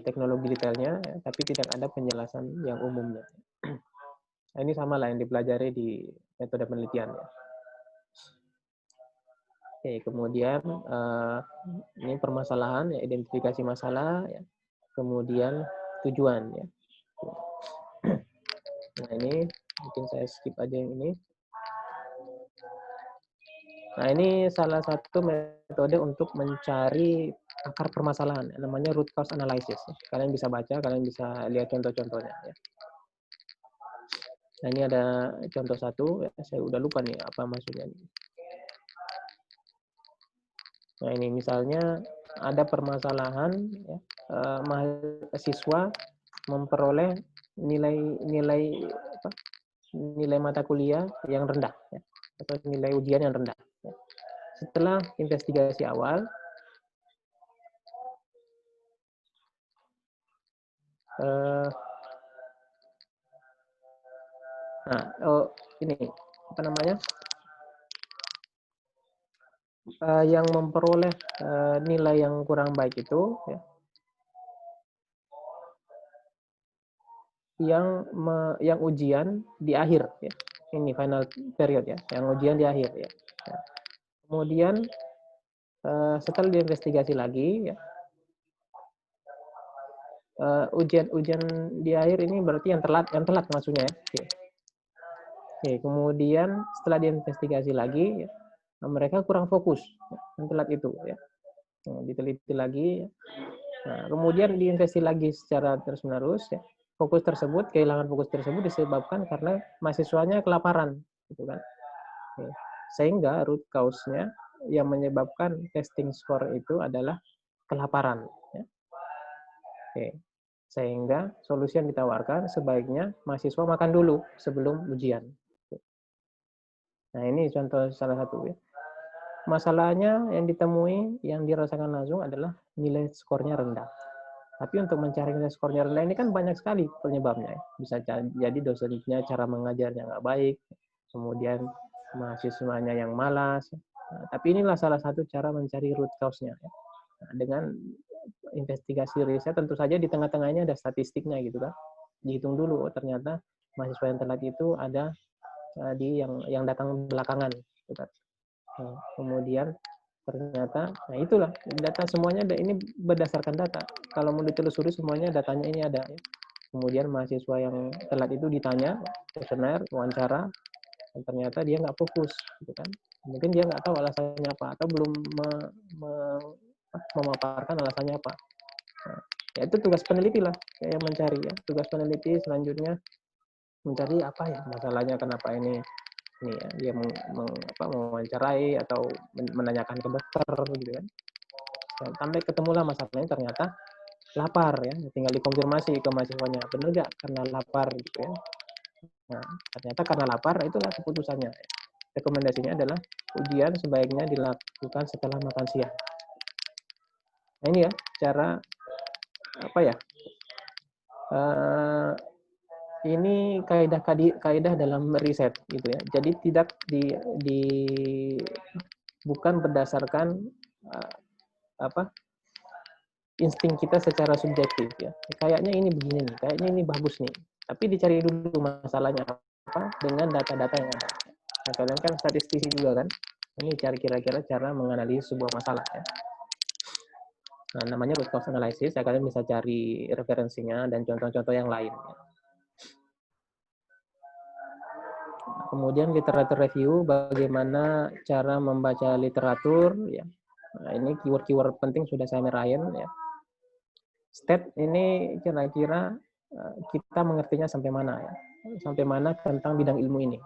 teknologi detailnya ya, tapi tidak ada penjelasan yang umumnya. Nah, ini sama lah yang dipelajari di metode penelitian ya. Oke, kemudian ini permasalahan ya, identifikasi masalah ya. Kemudian tujuan ya. Nah, ini mungkin saya skip aja yang ini. Nah, ini salah satu metode untuk mencari akar permasalahan, namanya root cause analysis. Kalian bisa baca, kalian bisa lihat contoh-contohnya. Ya. Nah, ini ada contoh satu, ya, saya udah lupa nih apa maksudnya. Nah, ini misalnya ada permasalahan, ya, mahasiswa memperoleh nilai mata kuliah yang rendah, ya, atau nilai ujian yang rendah. Ya. Setelah investigasi awal, ini apa namanya? Yang memperoleh nilai yang kurang baik itu, ya, yang ujian di akhir, ya. Ini final period ya, yang ujian di akhir ya. Ya. Kemudian setelah diinvestigasi lagi, ya, ujian di akhir ini berarti yang telat maksudnya ya. Oke, kemudian setelah diinvestigasi lagi, ya, mereka kurang fokus, ya, yang telat itu ya. Nah, diteliti lagi, ya. Nah, kemudian diinvestigasi lagi secara terus-menerus ya. Kehilangan fokus tersebut disebabkan karena mahasiswanya kelaparan, gitu kan. Oke. Sehingga root cause-nya yang menyebabkan testing score itu adalah kelaparan. Ya. Oke. Sehingga solusi yang ditawarkan sebaiknya mahasiswa makan dulu sebelum ujian. Nah, ini contoh salah satu ya. Masalahnya yang ditemui, yang dirasakan langsung adalah nilai skornya rendah. Tapi untuk mencari nilai skornya rendah ini kan banyak sekali penyebabnya. Bisa jadi dosennya cara mengajarnya nggak baik, kemudian mahasiswanya yang malas. Nah, tapi inilah salah satu cara mencari root cause-nya. Ya. Nah, dengan investigasi riset tentu saja di tengah-tengahnya ada statistiknya gitu kan. Dihitung dulu, oh, ternyata mahasiswa yang telat itu ada di yang datang belakangan. Gitu kan. Nah, kemudian ternyata, nah itulah data semuanya ini berdasarkan data. Kalau mau ditelusuri semuanya datanya ini ada. Ya. Kemudian mahasiswa yang telat itu ditanya, kuesioner, wawancara, dan ternyata dia nggak fokus, gitu kan? Mungkin dia nggak tahu alasannya apa atau belum memaparkan alasannya apa. Nah, ya itu tugas peneliti lah yang mencari ya. Tugas peneliti selanjutnya mencari apa ya masalahnya, kenapa ini ya, dia mewawancarai atau menanyakan ke dokter gitu kan. Sampai ketemulah masalahnya ternyata lapar ya, tinggal dikonfirmasi ke mahasiswanya benar nggak karena lapar gitu ya. Nah, ternyata karena lapar itulah keputusannya. Rekomendasinya adalah ujian sebaiknya dilakukan setelah makan siang. Nah, ini ya cara apa ya? Ini kaidah dalam riset gitu ya. Jadi tidak bukan berdasarkan insting kita secara subjektif ya. Kayaknya ini begini nih, kayaknya ini bagus nih. Tapi dicari dulu masalahnya apa dengan data-data yang ada. Nah, kalian kan statistisi juga kan. Ini cari kira-kira cara menganalisis sebuah masalah ya. Nah, namanya root cause analysis. Ya, kalian bisa cari referensinya dan contoh-contoh yang lain. Ya. Kemudian literatur review, bagaimana cara membaca literatur ya. Nah, ini keyword-keyword penting sudah saya merahin ya. State ini kira-kira kita mengertinya sampai mana ya? Sampai mana tentang bidang ilmu ini?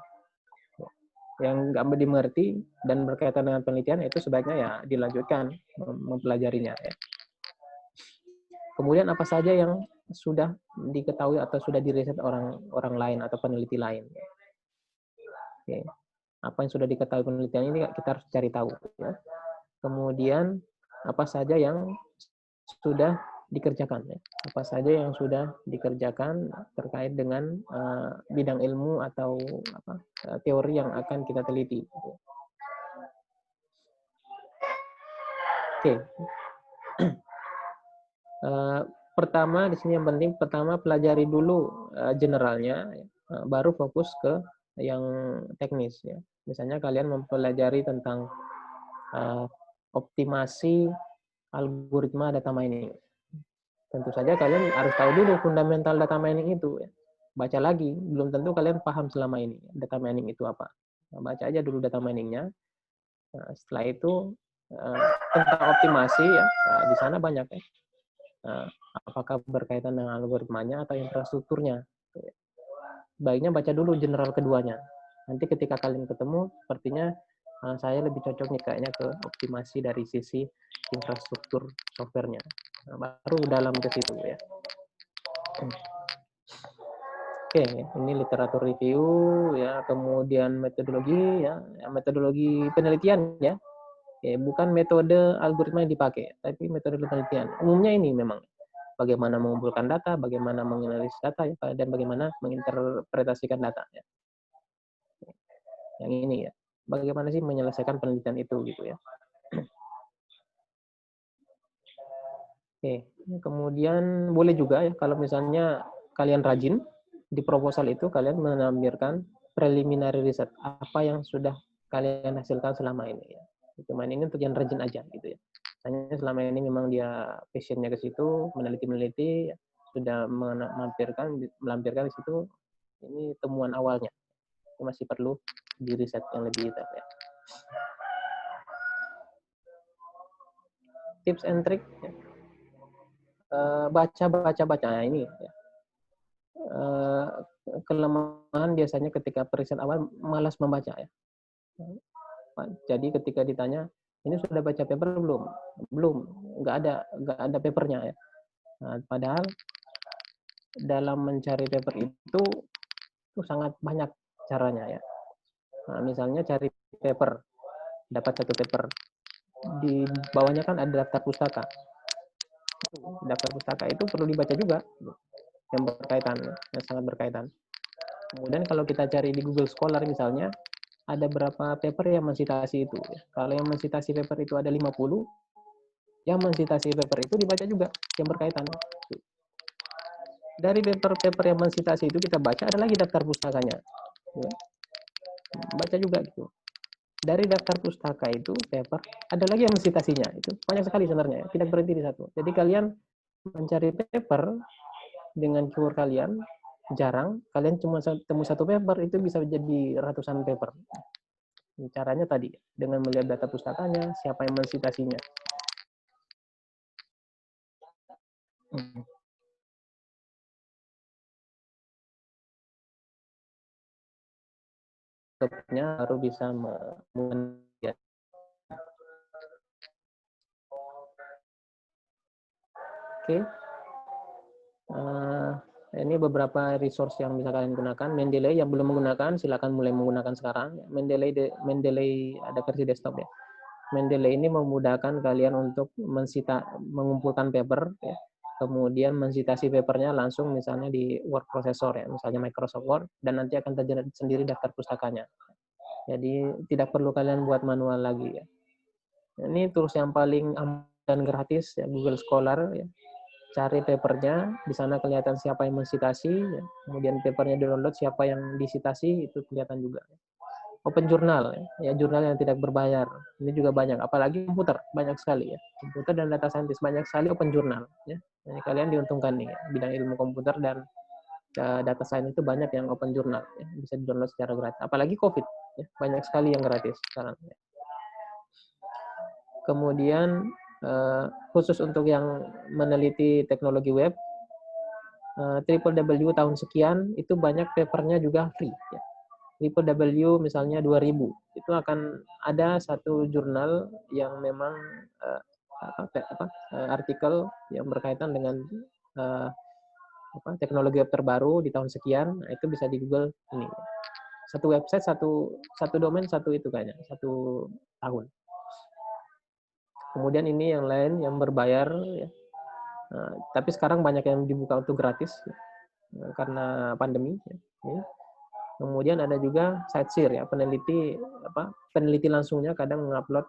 Yang nggak dimengerti dan berkaitan dengan penelitian itu sebaiknya ya dilanjutkan mempelajarinya. Ya. Kemudian apa saja yang sudah diketahui atau sudah diriset orang lain atau peneliti lain. Oke. Apa yang sudah diketahui penelitian ini kita harus cari tahu. Ya. Kemudian apa saja yang sudah dikerjakan, ya. Apa saja yang sudah dikerjakan terkait dengan bidang ilmu atau teori yang akan kita teliti. Oke. Pertama di sini yang penting, pertama pelajari dulu generalnya, baru fokus ke yang teknis. Ya. Misalnya kalian mempelajari tentang optimasi algoritma data mining. Tentu saja kalian harus tahu dulu fundamental data mining itu. Ya. Baca lagi, belum tentu kalian paham selama ini data mining itu apa. Nah, baca aja dulu data miningnya. Nah, setelah itu tentang optimasi, ya, nah, di sana banyak ya. Nah, apakah berkaitan dengan algoritmanya atau infrastrukturnya. Baiknya baca dulu general keduanya. Nanti ketika kalian ketemu, sepertinya saya lebih cocok nih kayaknya ke optimasi dari sisi infrastruktur softwarenya. Nah, baru dalam ke situ ya. Oke, ini literatur review ya, kemudian metodologi ya, metodologi penelitian ya. Oke, bukan metode algoritma yang dipakai, tapi metode penelitian. Umumnya ini memang bagaimana mengumpulkan data, bagaimana menganalisis data ya, dan bagaimana menginterpretasikan data ya. Yang ini ya. Bagaimana sih menyelesaikan penelitian itu gitu ya. Oke, kemudian boleh juga ya kalau misalnya kalian rajin di proposal itu kalian menampilkan preliminary research, apa yang sudah kalian hasilkan selama ini ya. Cuman ini untuk yang rajin aja gitu ya. Misalnya selama ini memang dia passionnya ke situ, meneliti-meneliti, ya, sudah melampirkan di situ ini temuan awalnya. Itu masih perlu di riset yang lebih detail ya. Tips and trick ya. Baca. Nah, ini ya. Kelemahan biasanya ketika periset awal malas membaca ya. Jadi ketika ditanya ini sudah baca paper belum, nggak ada papernya ya. Nah, padahal dalam mencari paper itu sangat banyak caranya ya. Nah, misalnya cari paper, dapat satu paper, di bawahnya kan ada daftar pustaka. Daftar pustaka itu perlu dibaca juga, yang berkaitan, yang sangat berkaitan. Kemudian kalau kita cari di Google Scholar misalnya, ada berapa paper yang mensitasi itu. Kalau yang mensitasi paper itu ada 50, yang mensitasi paper itu dibaca juga, yang berkaitan. Dari paper-paper yang mensitasi itu kita baca, ada lagi daftar pustakanya. Baca juga gitu. Dari daftar pustaka itu, paper, ada lagi yang mensitasinya. Itu banyak sekali sebenarnya, tidak berhenti di satu. Jadi kalian mencari paper dengan keyword kalian, jarang, kalian cuma temu satu paper, itu bisa jadi ratusan paper. Caranya tadi, dengan melihat data pustakanya, siapa yang mensitasinya. Stopnya baru bisa mengenai. Oke. Ini beberapa resource yang bisa kalian gunakan. Mendeley yang belum menggunakan, silakan mulai menggunakan sekarang. Mendeley ada versi desktop ya. Mendeley ini memudahkan kalian untuk mengumpulkan paper, ya. Kemudian mensitasi papernya langsung misalnya di word processor ya, misalnya Microsoft Word, dan nanti akan terjadi sendiri daftar pustakanya. Jadi tidak perlu kalian buat manual lagi ya. Ini tools yang paling aman dan gratis ya, Google Scholar ya. Cari papernya, di sana kelihatan siapa yang mensitasi, ya. Kemudian papernya di-download, siapa yang disitasi, itu kelihatan juga. Open Journal, ya, jurnal yang tidak berbayar. Ini juga banyak, apalagi komputer, banyak sekali ya. Komputer dan data scientist, banyak sekali open journal. Ya. Jadi kalian diuntungkan nih, ya. Bidang ilmu komputer dan data science itu banyak yang open journal, ya. Bisa di-download secara gratis. Apalagi COVID, ya. Banyak sekali yang gratis sekarang. Ya. Kemudian khusus untuk yang meneliti teknologi web, www tahun sekian itu banyak papernya juga free. Ya. www misalnya 2000 itu akan ada satu jurnal yang memang artikel yang berkaitan dengan teknologi web terbaru di tahun sekian, nah itu bisa di Google ini. Satu website, satu domain, satu itu kayaknya, 1 tahun. Kemudian ini yang lain yang berbayar, ya. Nah, tapi sekarang banyak yang dibuka untuk gratis ya, karena pandemi. Ya. Ini. Kemudian ada juga SiteSeer ya, peneliti langsungnya kadang mengupload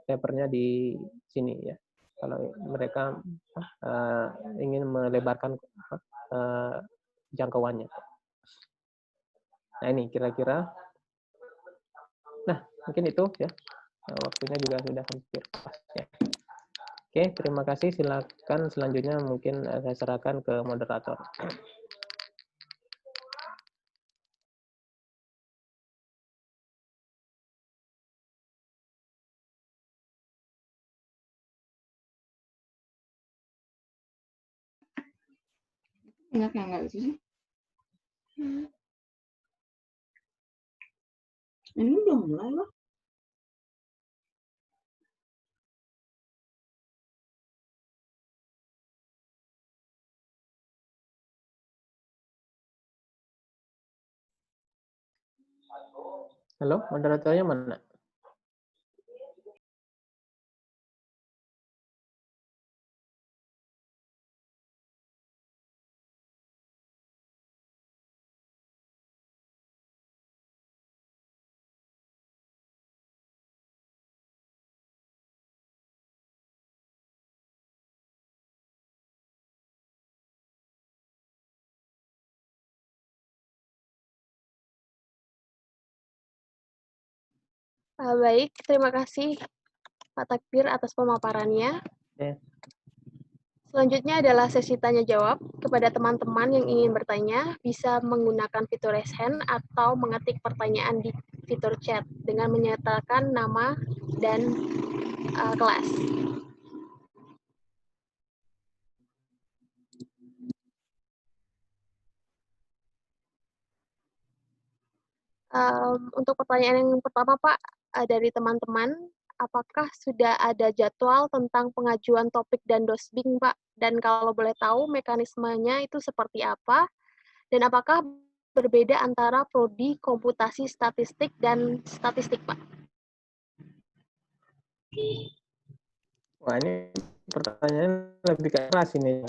papernya di sini ya. Kalau mereka ingin melebarkan jangkauannya. Nah ini kira-kira. Nah mungkin itu ya. Waktunya juga sudah hampir pas ya. Oke, terima kasih. Silakan selanjutnya mungkin saya serahkan ke moderator. Enggak sih. Ini udah mulai loh. Halo, moderatornya mana? Baik, terima kasih Pak Takdir atas pemaparannya. Ya. Selanjutnya adalah sesi tanya jawab. Kepada teman-teman yang ingin bertanya, bisa menggunakan fitur raise hand atau mengetik pertanyaan di fitur chat dengan menyatakan nama dan kelas. Untuk pertanyaan yang pertama, Pak, dari teman-teman, apakah sudah ada jadwal tentang pengajuan topik dan dosbing, Pak? Dan kalau boleh tahu mekanismenya itu seperti apa? Dan apakah berbeda antara prodi komputasi statistik dan statistik, Pak? Wah ini pertanyaan lebih keras ini.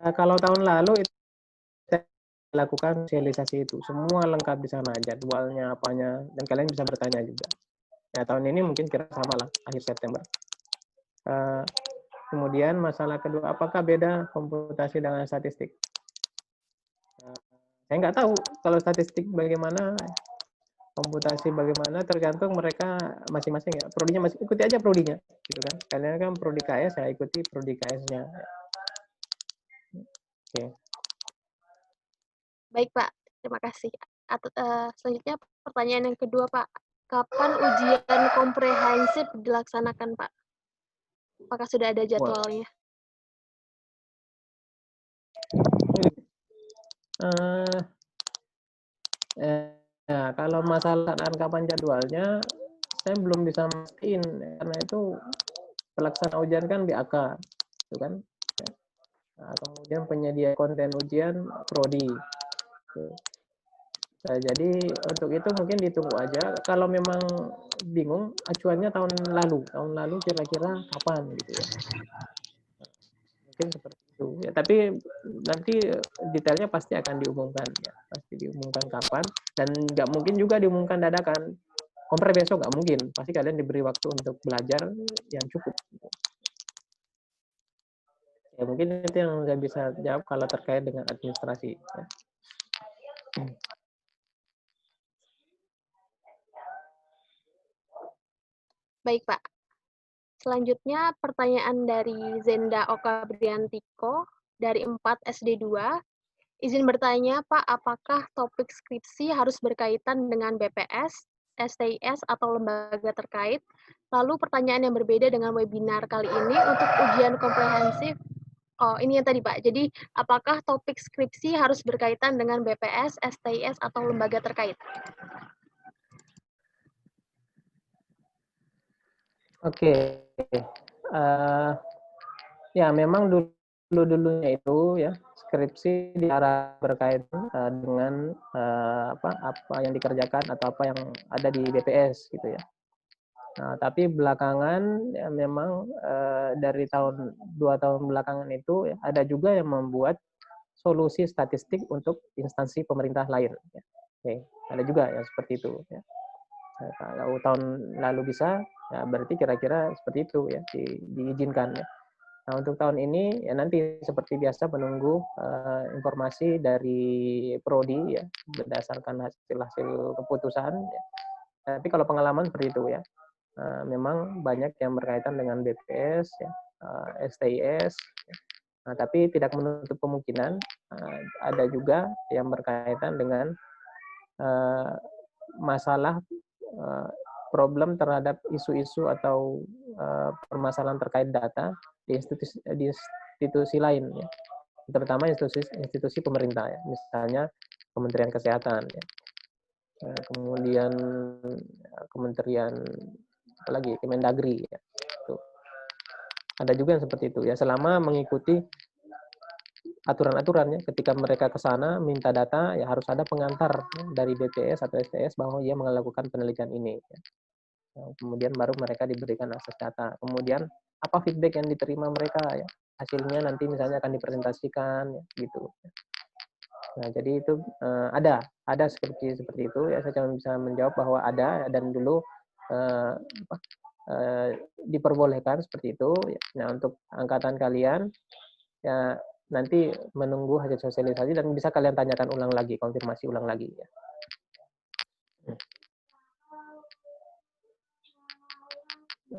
Kalau tahun lalu itu lakukan sosialisasi itu semua lengkap di sana, jadwalnya apanya, dan kalian bisa bertanya juga. Ya tahun ini mungkin kira sama lah akhir September. Kemudian masalah kedua, apakah beda komputasi dengan statistik? Saya nggak tahu kalau statistik bagaimana, komputasi bagaimana, tergantung mereka masing-masing ya. Prodinya masih ikuti aja prodinya, gitu kan? Kalian kan prodi KS, saya ikuti prodi KS-nya. Oke. Baik, Pak. Terima kasih. Selanjutnya pertanyaan yang kedua, Pak. Kapan ujian komprehensif dilaksanakan, Pak? Apakah sudah ada jadwalnya? Ya, kalau masalah kapan jadwalnya, saya belum bisa mastiin karena itu pelaksana ujian kan BAK, itu kan. Nah, kemudian penyedia konten ujian prodi. Nah, jadi untuk itu mungkin ditunggu aja. Kalau memang bingung, acuannya tahun lalu kira-kira kapan gitu ya. Mungkin seperti itu. Ya, tapi nanti detailnya pasti akan diumumkan ya, pasti diumumkan kapan dan nggak mungkin juga diumumkan dadakan. Kompre besok nggak mungkin, pasti kalian diberi waktu untuk belajar yang cukup. Ya mungkin itu yang saya bisa jawab kalau terkait dengan administrasi. Ya. Baik, Pak. Selanjutnya pertanyaan dari Zenda Oka Briantiko dari 4 SD2. Izin bertanya, Pak, apakah topik skripsi harus berkaitan dengan BPS, STIS, atau lembaga terkait? Lalu pertanyaan yang berbeda dengan webinar kali ini untuk ujian komprehensif. Oh, ini yang tadi, Pak. Jadi, apakah topik skripsi harus berkaitan dengan BPS, STIS, atau lembaga terkait? Oke. Ya, memang dulu dulu-dulunya itu ya skripsi diarah berkaitan dengan apa yang dikerjakan atau apa yang ada di BPS gitu ya. Nah, tapi belakangan ya memang dari 2 tahun belakangan itu ya, ada juga yang membuat solusi statistik untuk instansi pemerintah lain. Ya. Oke, ada juga yang seperti itu. Ya. Nah, kalau tahun lalu bisa, ya berarti kira-kira seperti itu ya diizinkan. Ya. Nah, untuk tahun ini ya nanti seperti biasa menunggu informasi dari Prodi ya berdasarkan hasil keputusan. Ya. Tapi kalau pengalaman seperti itu ya, memang banyak yang berkaitan dengan BPS, ya, STIS. Ya. Nah, tapi tidak menutup kemungkinan ada juga yang berkaitan dengan masalah problem terhadap isu-isu atau permasalahan terkait data di institusi lain, ya. Terutama institusi pemerintah, ya. Misalnya Kementerian Kesehatan, ya. Kemudian Kementerian apalagi Kemendagri, ya. Tuh. Ada juga yang seperti itu ya, selama mengikuti aturan-aturannya. Ketika mereka ke sana minta data, ya harus ada pengantar ya, dari BPS atau STS bahwa dia melakukan penelitian ini. Ya. Kemudian baru mereka diberikan akses data. Kemudian apa feedback yang diterima mereka ya, hasilnya nanti misalnya akan dipresentasikan ya, gitu. Nah, jadi itu ada seperti itu ya. Saya cuma bisa menjawab bahwa ada dan dulu diperbolehkan seperti itu. Ya. Nah, untuk angkatan kalian ya nanti menunggu hasil sosialisasi dan bisa kalian tanyakan ulang lagi, konfirmasi ulang lagi ya.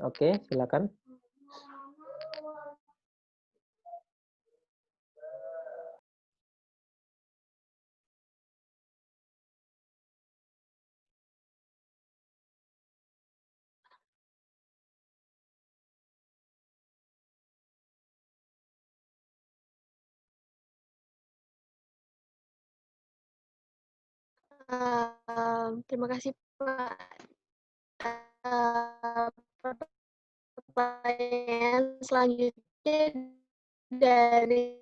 Oke, silakan. Terima kasih Pak. Pertanyaan selanjutnya dari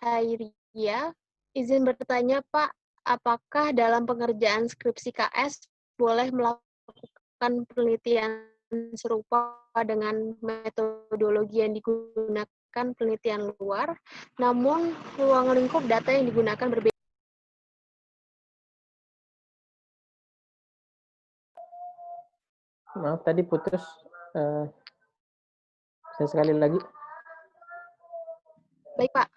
Hairia. Izin bertanya Pak, apakah dalam pengerjaan skripsi KS boleh melakukan penelitian serupa dengan metodologi yang digunakan penelitian luar, namun ruang lingkup data yang digunakan berbeda? Maaf tadi putus. Saya sekali lagi. Baik Pak.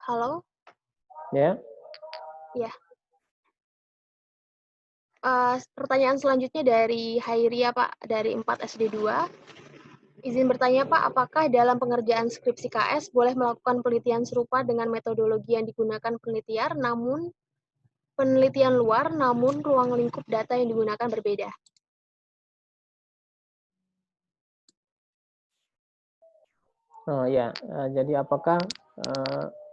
Halo? Ya. Ya. Pertanyaan selanjutnya dari Hairia, Pak, dari 4 SD2. Izin bertanya, Pak, apakah dalam pengerjaan skripsi KS boleh melakukan penelitian serupa dengan metodologi yang digunakan penelitian luar, namun ruang lingkup data yang digunakan berbeda? Oh ya, jadi apakah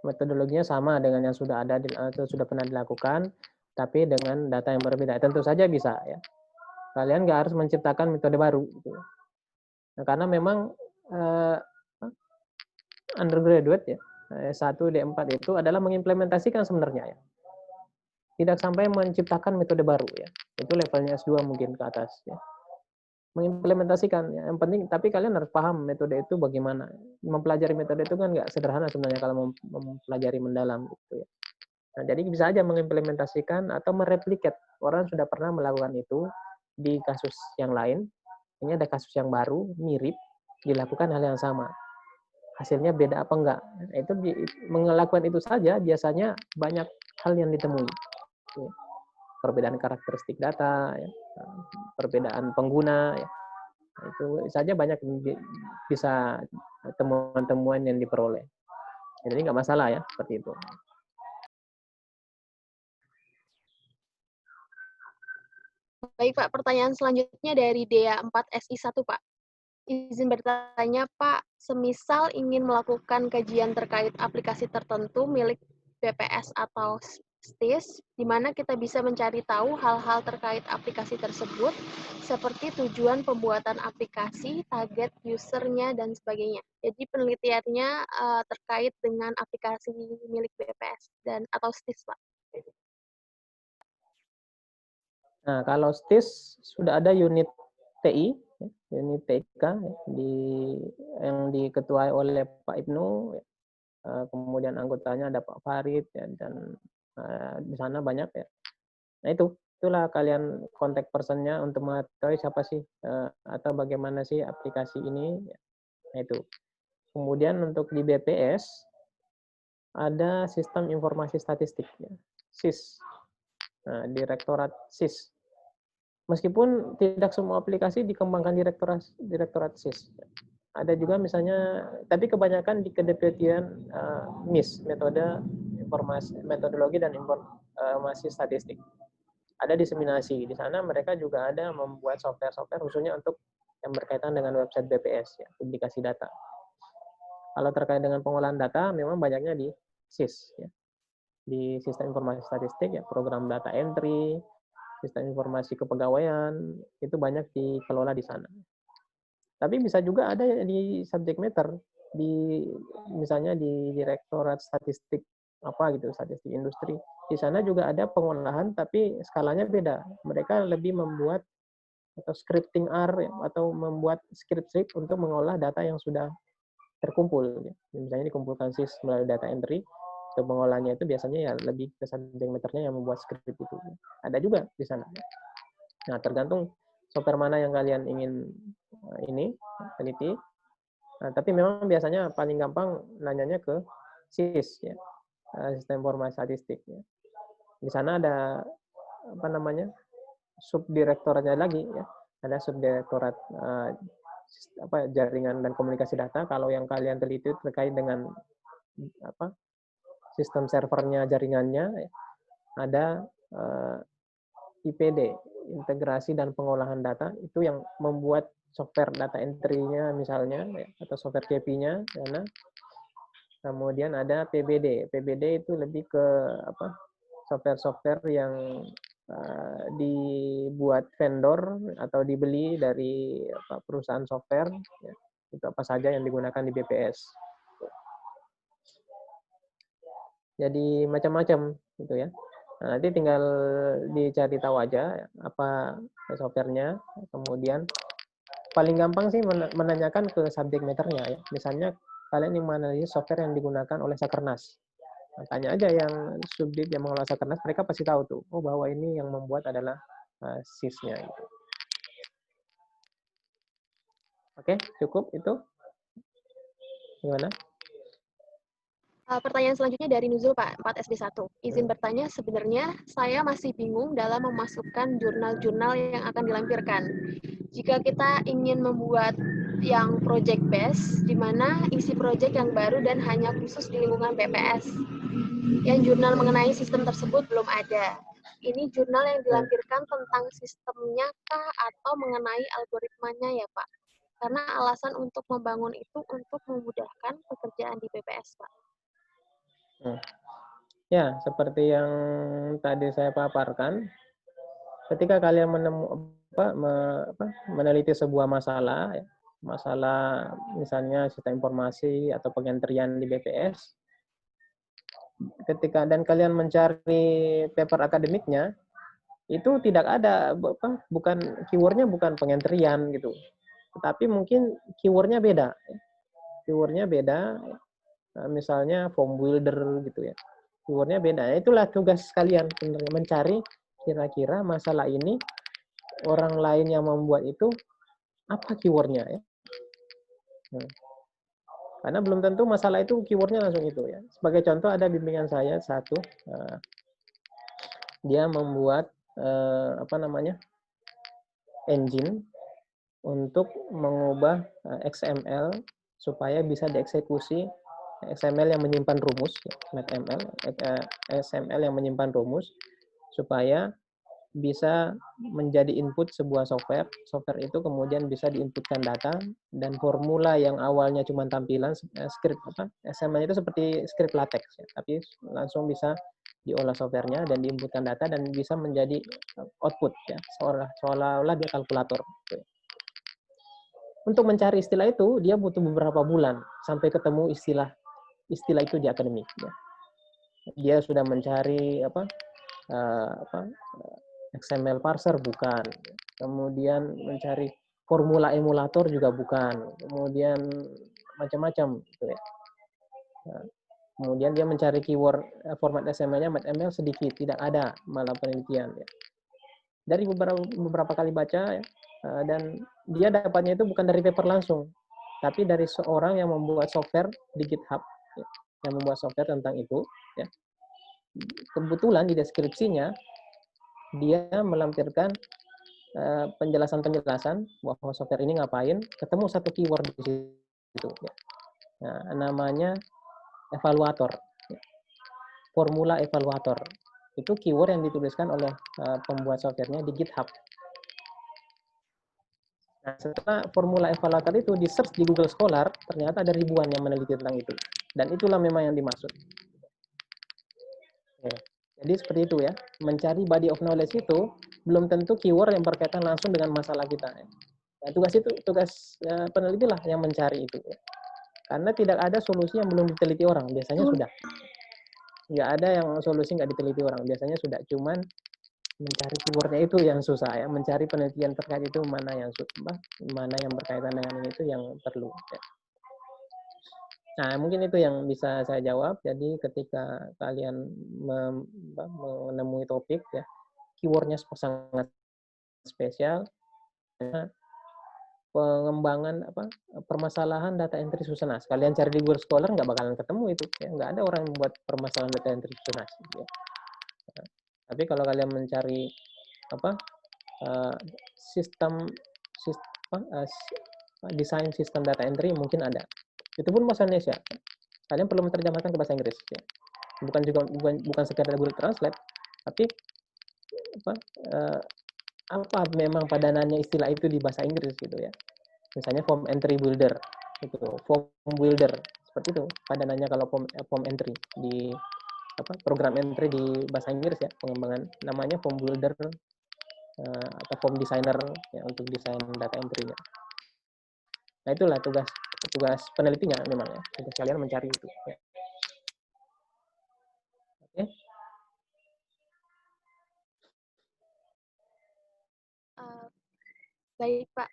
metodologinya sama dengan yang sudah ada atau sudah pernah dilakukan, tapi dengan data yang berbeda? Tentu saja bisa ya. Kalian nggak harus menciptakan metode baru. Gitu. Nah, karena memang undergraduate ya, S1, D4 itu adalah mengimplementasikan sebenarnya ya. Tidak sampai menciptakan metode baru ya. Itu levelnya S2 mungkin ke atas ya. Mengimplementasikan ya. Yang penting, tapi kalian harus paham metode itu bagaimana. Mempelajari metode itu kan nggak sederhana sebenarnya kalau mempelajari mendalam gitu ya. Nah, jadi bisa aja mengimplementasikan atau mereplikat. Orang sudah pernah melakukan itu di kasus yang lain. Ini ada kasus yang baru, mirip, dilakukan hal yang sama. Hasilnya beda apa enggak? Nah, itu melakukan itu saja biasanya banyak hal yang ditemui. Ya. Perbedaan karakteristik data, ya. Perbedaan pengguna, ya. Itu saja banyak bisa temuan-temuan yang diperoleh. Jadi nggak masalah ya seperti itu. Baik Pak, pertanyaan selanjutnya dari Dea 4 SI1 Pak. Izin bertanya, Pak, semisal ingin melakukan kajian terkait aplikasi tertentu milik BPS atau STIS, di mana kita bisa mencari tahu hal-hal terkait aplikasi tersebut, seperti tujuan pembuatan aplikasi, target usernya, dan sebagainya. Jadi penelitiannya terkait dengan aplikasi milik BPS dan atau STIS, Pak. Nah, kalau STIS sudah ada unit TI, unit TK yang diketuai oleh Pak Ibnu, kemudian anggotanya ada Pak Farid dan di sana banyak ya. Nah itulah kalian kontak personnya untuk mengetahui siapa sih atau bagaimana sih aplikasi ini. Nah itu. Kemudian untuk di BPS ada sistem informasi statistik, ya. SIS. Nah, Direktorat SIS. Meskipun tidak semua aplikasi dikembangkan Direktorat SIS. Ada juga misalnya, tapi kebanyakan di kedeputian MIS, metodologi dan informasi statistik. Ada diseminasi. Di sana mereka juga ada membuat software-software khususnya untuk yang berkaitan dengan website BPS, ya, publikasi data. Kalau terkait dengan pengolahan data, memang banyaknya di SIS, ya. Di sistem informasi statistik, ya, program data entry, sistem informasi kepegawaian, itu banyak dikelola di sana. Tapi bisa juga ada di subject matter, misalnya di Direktorat Statistik apa gitu, statistik industri. Di sana juga ada pengolahan, tapi skalanya beda. Mereka lebih membuat atau scripting R atau membuat script untuk mengolah data yang sudah terkumpul. Misalnya dikumpulkan SIS melalui data entry, untuk mengolahnya itu biasanya ya lebih ke subject matter-nya yang membuat script itu. Ada juga di sana. Nah, tergantung software mana yang kalian ingin teliti. Nah, tapi memang biasanya paling gampang nanyanya ke SIS, ya, sistem informasi statistik. Ya. Di sana ada subdirektoratnya lagi, ya. Ada subdirektorat jaringan dan komunikasi data. Kalau yang kalian teliti terkait dengan sistem servernya, jaringannya, ya. Ada IPD, integrasi dan pengolahan data, itu yang membuat software data entry-nya misalnya, ya, atau software KP-nya, karena kemudian ada PBD. PBD itu lebih ke software-software yang dibuat vendor atau dibeli dari perusahaan software, ya, itu apa saja yang digunakan di BPS. Jadi macam-macam gitu ya. Nah, nanti tinggal dicari tahu aja apa softwarenya. Kemudian paling gampang sih menanyakan ke subject matter-nya, ya. Misalnya kalian yang menganalisis software yang digunakan oleh Sakernas. Nah, tanya aja yang subjek yang mengelola Sakernas, mereka pasti tahu tuh, oh bahwa ini yang membuat adalah SIS-nya gitu. Oke, cukup itu. Gimana? Pertanyaan selanjutnya dari Nuzul, Pak, 4SD1. Izin bertanya, sebenarnya saya masih bingung dalam memasukkan jurnal-jurnal yang akan dilampirkan. Jika kita ingin membuat yang project based, di mana isi project yang baru dan hanya khusus di lingkungan BPS. Yang jurnal mengenai sistem tersebut belum ada. Ini jurnal yang dilampirkan tentang sistemnya kah atau mengenai algoritmanya ya, Pak? Karena alasan untuk membangun itu untuk memudahkan pekerjaan di BPS, Pak. Ya, seperti yang tadi saya paparkan, ketika kalian meneliti sebuah masalah, ya, masalah misalnya sistem informasi atau pengentrian di BPS, ketika dan kalian mencari paper akademiknya, itu tidak ada bukan keywordnya bukan pengentrian gitu, tetapi mungkin keywordnya beda. Keywordnya beda, misalnya form builder gitu ya. Keywordnya beda. Itulah tugas kalian sebenarnya, mencari kira-kira masalah ini orang lain yang membuat itu apa keywordnya ya. Karena belum tentu masalah itu keywordnya langsung itu ya. Sebagai contoh ada bimbingan saya satu, dia membuat engine untuk mengubah XML supaya bisa dieksekusi, XML yang menyimpan rumus, XML yang menyimpan rumus supaya bisa menjadi input sebuah software. Software itu kemudian bisa diinputkan data, dan formula yang awalnya cuma tampilan script XML itu seperti script LaTeX ya, tapi langsung bisa diolah softwarenya dan diinputkan data dan bisa menjadi output ya, seolah-olah dia kalkulator. Untuk mencari istilah itu dia butuh beberapa bulan sampai ketemu istilah itu di akademik ya. Dia sudah mencari XML parser bukan, kemudian mencari formula emulator juga bukan, kemudian macam-macam gitu ya. Kemudian dia mencari keyword format XML-nya, XML sedikit, tidak ada malah penelitian ya. Dari beberapa kali baca ya, dan dia dapatnya itu bukan dari paper langsung, tapi dari seorang yang membuat software di GitHub ya, yang membuat software tentang itu ya. Kebetulan di deskripsinya dia melampirkan penjelasan bahwa software ini ngapain, ketemu satu keyword di situ ya. Nah, namanya evaluator ya. Formula evaluator itu keyword yang dituliskan oleh pembuat softwarenya di GitHub. Nah, setelah formula evaluator itu di search di Google Scholar, ternyata ada ribuan yang meneliti tentang itu, dan itulah memang yang dimaksud. Oke. Jadi seperti itu ya, mencari body of knowledge itu belum tentu keyword yang berkaitan langsung dengan masalah kita. Nah, tugas peneliti lah yang mencari itu. Ya. Karena tidak ada solusi yang belum diteliti orang, biasanya sudah. Nggak ada yang solusi nggak diteliti orang, biasanya sudah. Cuman mencari keywordnya itu yang susah ya, mencari penelitian terkait itu mana yang berkaitan dengan ini itu yang perlu. Ya. Nah, mungkin itu yang bisa saya jawab. Jadi ketika kalian menemui topik ya, keywordnya sangat spesial, pengembangan permasalahan data entry Susanas. Kalian cari di Google Scholar nggak bakalan ketemu itu, ya. Nggak ada orang yang membuat permasalahan data entry Susanas. Ya. Nah, tapi kalau kalian mencari desain sistem data entry mungkin ada. Itu pun bahasa Indonesia. Kalian perlu menerjemahkan ke bahasa Inggris ya. Bukan sekedar Google Translate, tapi apa memang padanannya istilah itu di bahasa Inggris gitu ya. Misalnya form entry builder itu, form builder seperti itu padanannya kalau form entry di program entry di bahasa Inggris ya, pengembangan namanya form builder atau form designer ya, untuk desain data entry-nya. Nah, itulah tugas penelitinya memang ya. Tugas kalian mencari itu. Ya. Oke. Baik, Pak.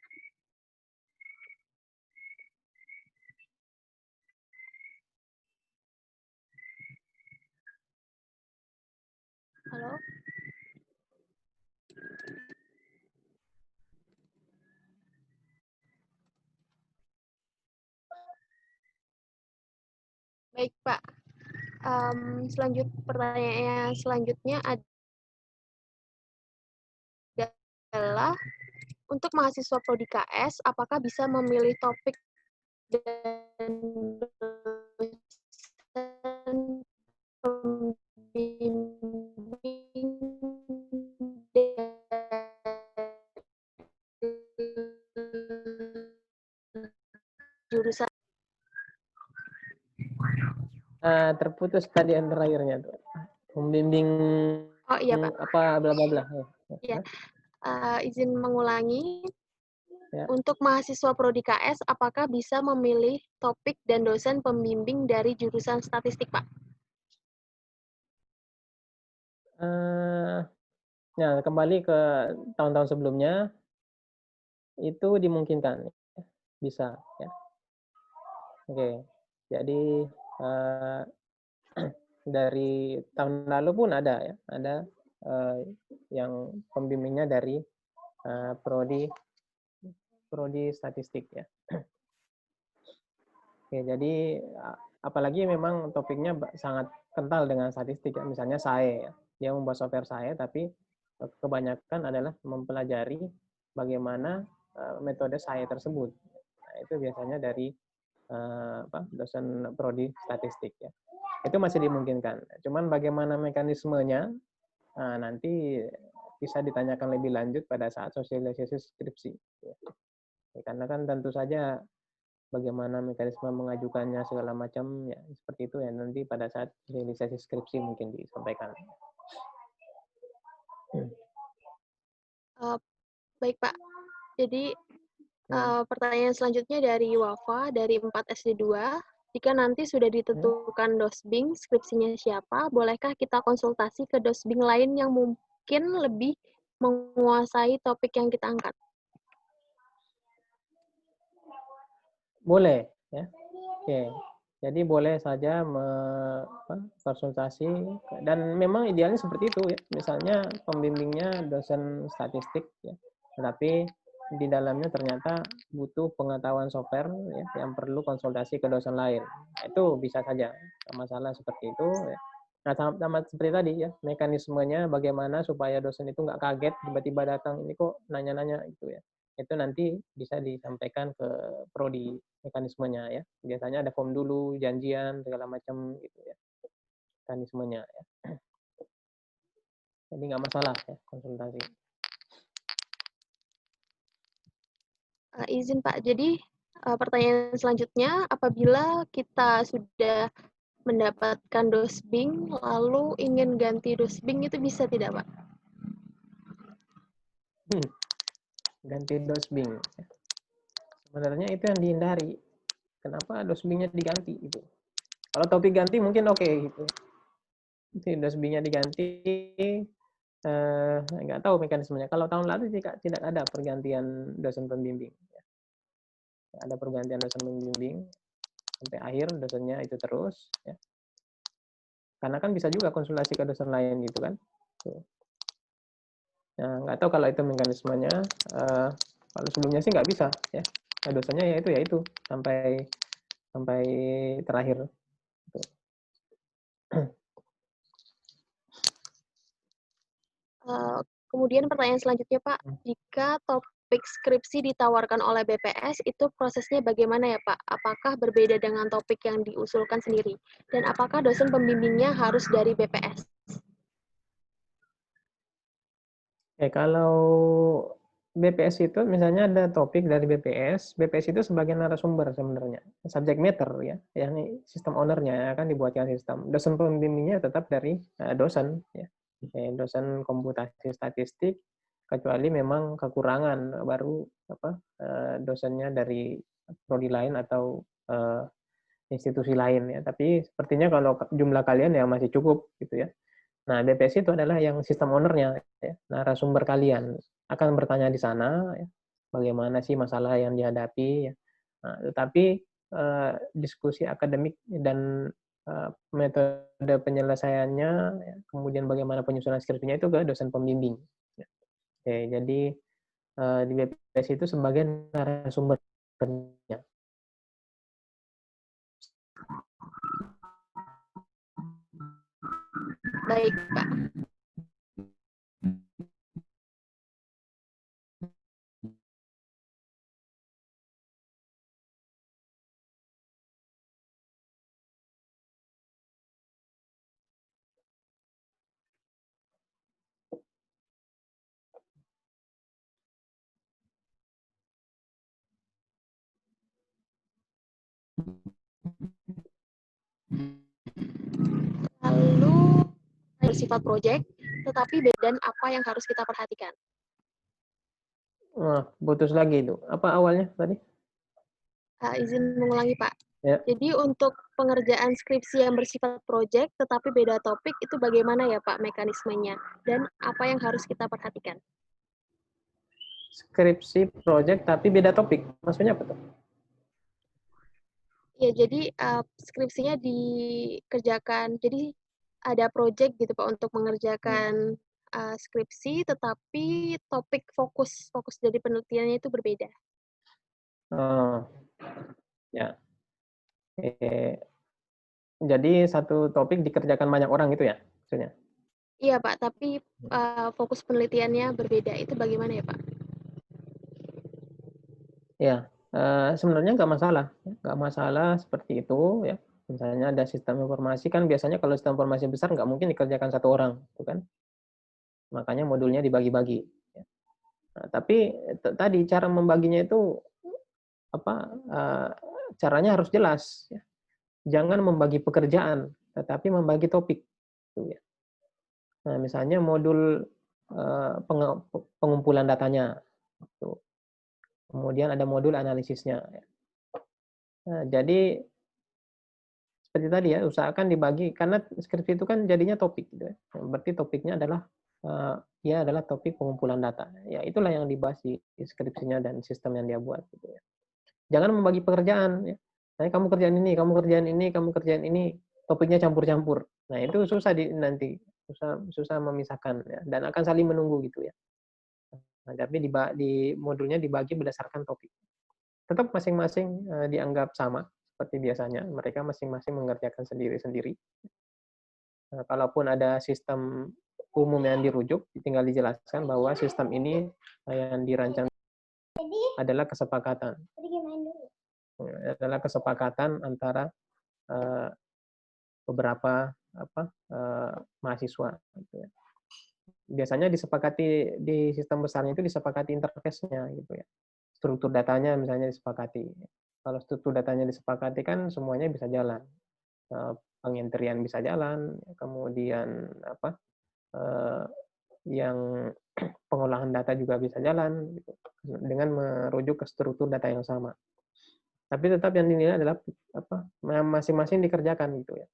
Halo. Baik, Pak. Pertanyaan selanjutnya adalah untuk mahasiswa Prodi KS, apakah bisa memilih topik dan pembimbing jurusan? Terputus tadi yang terakhirnya tuh. Pembimbing Oh iya, Pak. apa bla bla bla. Ya. Izin mengulangi. Ya. Untuk mahasiswa Prodi KS, apakah bisa memilih topik dan dosen pembimbing dari jurusan statistik, Pak? Nah, kembali ke tahun-tahun sebelumnya, itu dimungkinkan, bisa. Ya. Oke, jadi dari tahun lalu pun ada ya, ada yang pembimbingnya dari prodi statistik ya. Oke, jadi apalagi memang topiknya sangat kental dengan statistik ya, misalnya SAE ya. Dia membuat software SAE, tapi kebanyakan adalah mempelajari bagaimana metode SAE tersebut. Nah, itu biasanya dari dosen prodi statistik ya. Itu masih dimungkinkan. Cuman bagaimana mekanismenya, nanti bisa ditanyakan lebih lanjut pada saat sosialisasi skripsi. Ya. Karena kan tentu saja bagaimana mekanisme mengajukannya segala macam ya seperti itu ya nanti pada saat sosialisasi skripsi mungkin disampaikan. Baik Pak. Jadi pertanyaan selanjutnya dari Wafa dari 4 SD2. Jika nanti sudah ditentukan dosbing, skripsinya siapa, bolehkah kita konsultasi ke dosbing lain yang mungkin lebih menguasai topik yang kita angkat? Boleh, ya. Oke. Jadi boleh saja konsultasi dan memang idealnya seperti itu ya. Misalnya pembimbingnya dosen statistik ya. Tetapi di dalamnya ternyata butuh pengetahuan software ya, yang perlu konsultasi ke dosen lain. Itu bisa saja masalah seperti itu ya. Nah, sama seperti tadi ya, mekanismenya bagaimana supaya dosen itu nggak kaget tiba-tiba datang ini kok nanya-nanya gitu ya. Itu nanti bisa disampaikan ke prodi mekanismenya ya. Biasanya ada form dulu, janjian segala macam gitu ya. Mekanismenya ya. Jadi nggak masalah ya konsultasi. Izin Pak, jadi pertanyaan selanjutnya, apabila kita sudah mendapatkan dosbing, lalu ingin ganti dosbing itu bisa tidak Pak? Ganti dosbing. Sebenarnya itu yang dihindari. Kenapa dosbingnya diganti gitu? Kalau topik ganti mungkin oke gitu. Itu dosbingnya diganti, nggak tahu mekanismenya. Kalau tahun lalu tidak ada pergantian dosen pembimbing. Ada pergantian dosen pembimbing sampai akhir dosennya itu terus. Ya. Karena kan bisa juga konsultasi ke dosen lain gitu kan. Nah, nggak tahu kalau itu mekanismenya. Kalau sebelumnya sih nggak bisa ya. Nah, dosennya ya itu sampai terakhir. Kemudian pertanyaan selanjutnya Pak, jika topik skripsi ditawarkan oleh BPS, itu prosesnya bagaimana ya Pak? Apakah berbeda dengan topik yang diusulkan sendiri? Dan apakah dosen pembimbingnya harus dari BPS? Kalau BPS itu misalnya ada topik dari BPS itu sebagai narasumber sebenarnya, subject matter ya, yakni sistem ownernya akan dibuatkan sistem. Dosen pembimbingnya tetap dari dosen ya, dosen komputasi statistik, kecuali memang kekurangan baru dosennya dari prodi lain atau institusi lain ya. Tapi sepertinya kalau jumlah kalian ya masih cukup gitu ya. Nah, BPS itu adalah yang sistem owner-nya, ya, narasumber kalian akan bertanya di sana, ya, bagaimana sih masalah yang dihadapi. Ya. Nah, tetapi diskusi akademik dan metode penyelesaiannya, ya, kemudian bagaimana penyusunan skripsinya itu ke dosen pembimbing. Ya. Oke, jadi di BPS itu sebagai narasumbernya. Baik, Pak. Lalu bersifat proyek, tetapi dan apa yang harus kita perhatikan? Putus lagi itu. Apa awalnya tadi? Izin mengulangi, Pak. Ya. Jadi untuk pengerjaan skripsi yang bersifat proyek tetapi beda topik itu bagaimana ya Pak mekanismenya dan apa yang harus kita perhatikan? Skripsi proyek tapi beda topik. Maksudnya apa tuh? Ya, jadi skripsinya dikerjakan. Jadi ada proyek gitu Pak untuk mengerjakan skripsi tetapi topik fokus dari penelitiannya itu berbeda. Ya. Jadi satu topik dikerjakan banyak orang gitu ya, maksudnya? Iya Pak, tapi fokus penelitiannya berbeda. Itu bagaimana ya Pak? Ya, sebenarnya nggak masalah seperti itu ya. Misalnya ada sistem informasi kan biasanya kalau sistem informasi besar nggak mungkin dikerjakan satu orang, gitu kan? Makanya modulnya dibagi-bagi. Nah, tapi tadi cara membaginya itu caranya harus jelas. Ya. Jangan membagi pekerjaan, tetapi membagi topik. Gitu ya. Nah, misalnya modul pengumpulan datanya. Gitu. Kemudian ada modul analisisnya. Nah, jadi seperti tadi ya, usahakan dibagi karena skripsi itu kan jadinya topik. Gitu ya. Berarti topiknya adalah ya adalah topik pengumpulan data. Ya itulah yang dibahas di skripsinya dan sistem yang dia buat. Gitu ya. Jangan membagi pekerjaan. Ya. Nah, kamu kerjaan ini, kamu kerjaan ini, kamu kerjaan ini, topiknya campur-campur. Nah itu susah nanti susah memisahkan ya, dan akan saling menunggu gitu ya. Nah, tapi di modulnya dibagi berdasarkan topik. Tetap masing-masing dianggap sama seperti biasanya. Mereka masing-masing mengerjakan sendiri-sendiri. Nah, kalaupun ada sistem umum yang dirujuk, tinggal dijelaskan bahwa sistem ini yang dirancang adalah kesepakatan. Adalah kesepakatan antara beberapa mahasiswa. Gitu ya. Biasanya disepakati di sistem besarnya itu disepakati interface-nya gitu ya. Struktur datanya misalnya disepakati. Kalau struktur datanya disepakati kan semuanya bisa jalan. Pengentrian bisa jalan, kemudian yang pengolahan data juga bisa jalan gitu, dengan merujuk ke struktur data yang sama. Tapi tetap yang dinilai adalah masing-masing dikerjakan gitu ya.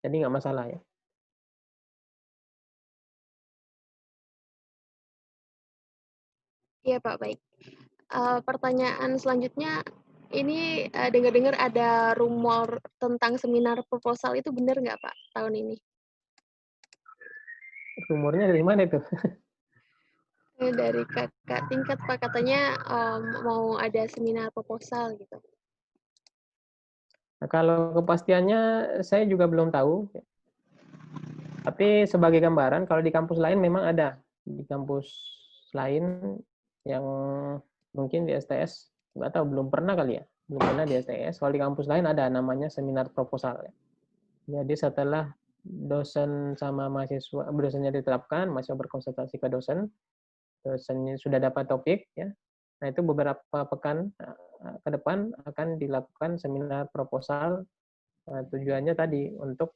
Jadi nggak masalah ya. Iya Pak, baik. Pertanyaan selanjutnya, ini dengar-dengar ada rumor tentang seminar proposal, itu benar nggak Pak tahun ini? Rumornya dari mana itu? Dari kakak tingkat Pak, katanya mau ada seminar proposal gitu. Nah, kalau kepastiannya saya juga belum tahu. Tapi sebagai gambaran, kalau di kampus lain memang ada. Di kampus lain yang mungkin di STS, nggak tahu, belum pernah kali ya. Belum pernah di STS. Kalau di kampus lain ada namanya seminar proposal. Jadi setelah dosen sama mahasiswa, dosennya ditetapkan, mahasiswa berkonsultasi ke dosen, dosennya sudah dapat topik, ya. Nah itu beberapa pekan ke depan akan dilakukan seminar proposal. Tujuannya tadi untuk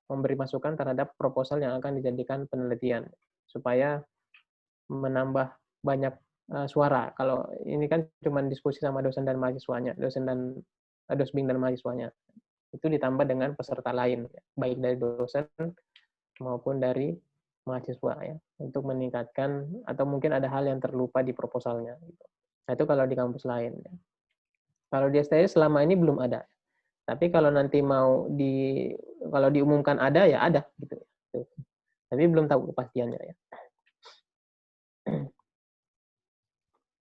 memberi masukan terhadap proposal yang akan dijadikan penelitian supaya menambah banyak suara. Kalau ini kan cuma diskusi sama dosen dan mahasiswanya, dosen dan dosbing dan mahasiswanya. Itu ditambah dengan peserta lain, baik dari dosen maupun dari mahasiswa ya, untuk meningkatkan atau mungkin ada hal yang terlupa di proposalnya. Nah, itu kalau di kampus lain. Ya. Kalau di STS selama ini belum ada. Tapi kalau nanti kalau diumumkan ada ya ada gitu. Tapi belum tahu kepastiannya ya.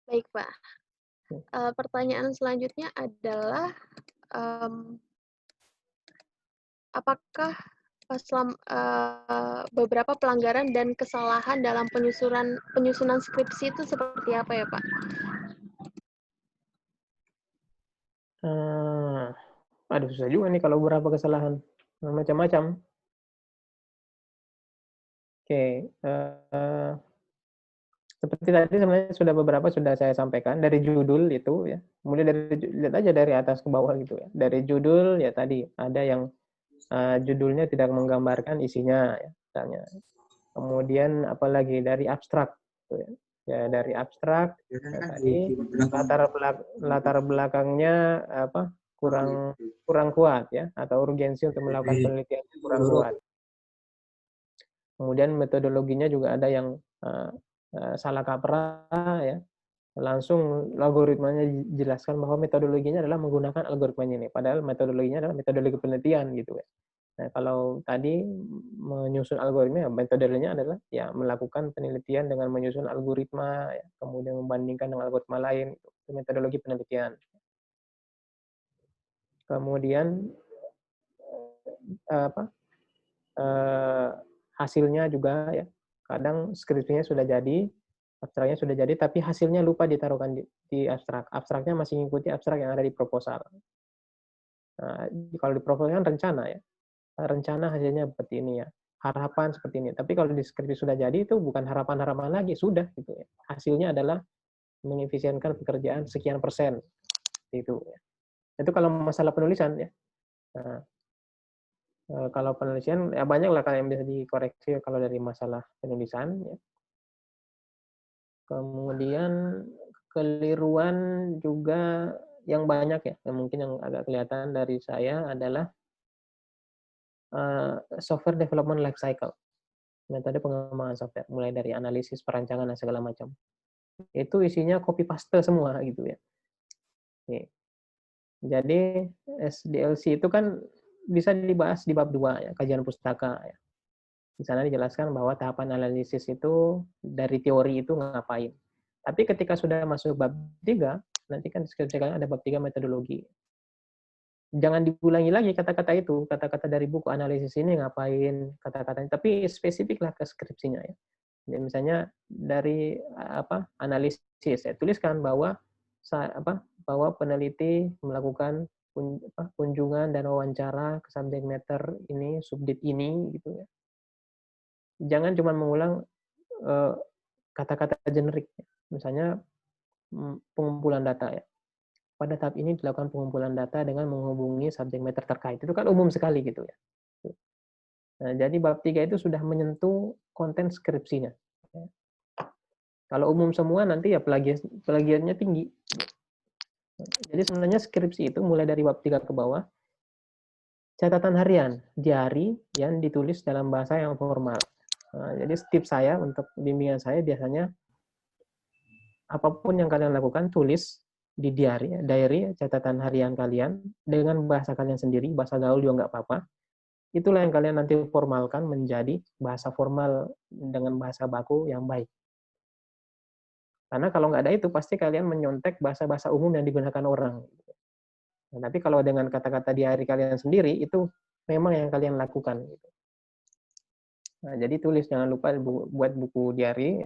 Baik Pak. Pertanyaan selanjutnya adalah apakah beberapa pelanggaran dan kesalahan dalam penyusunan skripsi itu seperti apa ya Pak? Aduh susah juga nih kalau beberapa kesalahan, macam-macam. Oke, seperti tadi sebenarnya sudah saya sampaikan dari judul itu ya. Mulai lihat aja dari atas ke bawah gitu ya. Dari judul ya tadi ada yang judulnya tidak menggambarkan isinya ya, misalnya. Kemudian apalagi dari abstrak gitu ya. Ya dari abstrak tadi latar belakangnya kurang kuat ya, atau urgensi untuk melakukan penelitian kurang kuat. Kemudian metodologinya juga ada yang salah kaprah ya. Langsung algoritmanya dijelaskan bahwa metodologinya adalah menggunakan algoritma ini, padahal metodologinya adalah metodologi penelitian gitu ya. Nah, kalau tadi menyusun algoritma, metodologinya adalah ya melakukan penelitian dengan menyusun algoritma, ya, kemudian membandingkan dengan algoritma lain, itu metodologi penelitian. Kemudian hasilnya juga ya, kadang skripsinya sudah jadi, abstraknya sudah jadi, tapi hasilnya lupa ditaruhkan di abstrak. Abstraknya masih mengikuti abstrak yang ada di proposal. Nah, kalau di proposal kan rencana ya, rencana hasilnya seperti ini ya. harapan seperti ini. Tapi kalau deskripsi sudah jadi itu bukan harapan-harapan lagi, sudah gitu ya. Hasilnya adalah mengefisienkan pekerjaan sekian persen itu ya. Itu kalau masalah penulisan ya. Nah, kalau penulisan ya banyak lah yang bisa dikoreksi kalau dari masalah penulisan ya. Kemudian keliruan juga yang banyak ya, yang mungkin yang agak kelihatan dari saya adalah software development life cycle, metode pengembangan software, mulai dari analisis, perancangan dan segala macam. Itu isinya copy paste semua gitu ya. Nih. Jadi SDLC itu kan bisa dibahas di bab 2 ya, kajian pustaka ya. Di sana dijelaskan bahwa tahapan analisis itu dari teori itu ngapain. Tapi ketika sudah masuk bab 3, nanti kan sekali ada bab 3 metodologi. Jangan diulangi lagi kata-kata itu, kata-kata dari buku analisis ini ngapain, kata-katanya, tapi spesifiklah ke skripsinya ya. Jadi misalnya dari analisis, saya tuliskan bahwa bahwa peneliti melakukan kunjungan dan wawancara ke subject matter ini, subjek ini gitu ya. Jangan cuma mengulang kata-kata generik. Misalnya pengumpulan data ya. Pada tahap ini dilakukan pengumpulan data dengan menghubungi subjek matter terkait. Itu kan umum sekali gitu ya. Nah, jadi bab 3 itu sudah menyentuh konten skripsinya. Kalau umum semua nanti ya plagiatnya tinggi. Jadi sebenarnya skripsi itu mulai dari bab 3 ke bawah, catatan harian, diary yang ditulis dalam bahasa yang formal. Nah, jadi tips saya untuk bimbingan saya biasanya apapun yang kalian lakukan, tulis di diary, catatan harian kalian dengan bahasa kalian sendiri, bahasa gaul juga nggak apa-apa. Itulah yang kalian nanti formalkan menjadi bahasa formal dengan bahasa baku yang baik. Karena kalau nggak ada itu, pasti kalian menyontek bahasa-bahasa umum yang digunakan orang. Nah, tapi kalau dengan kata-kata diary kalian sendiri, itu memang yang kalian lakukan. Nah, jadi tulis, jangan lupa buat buku diary,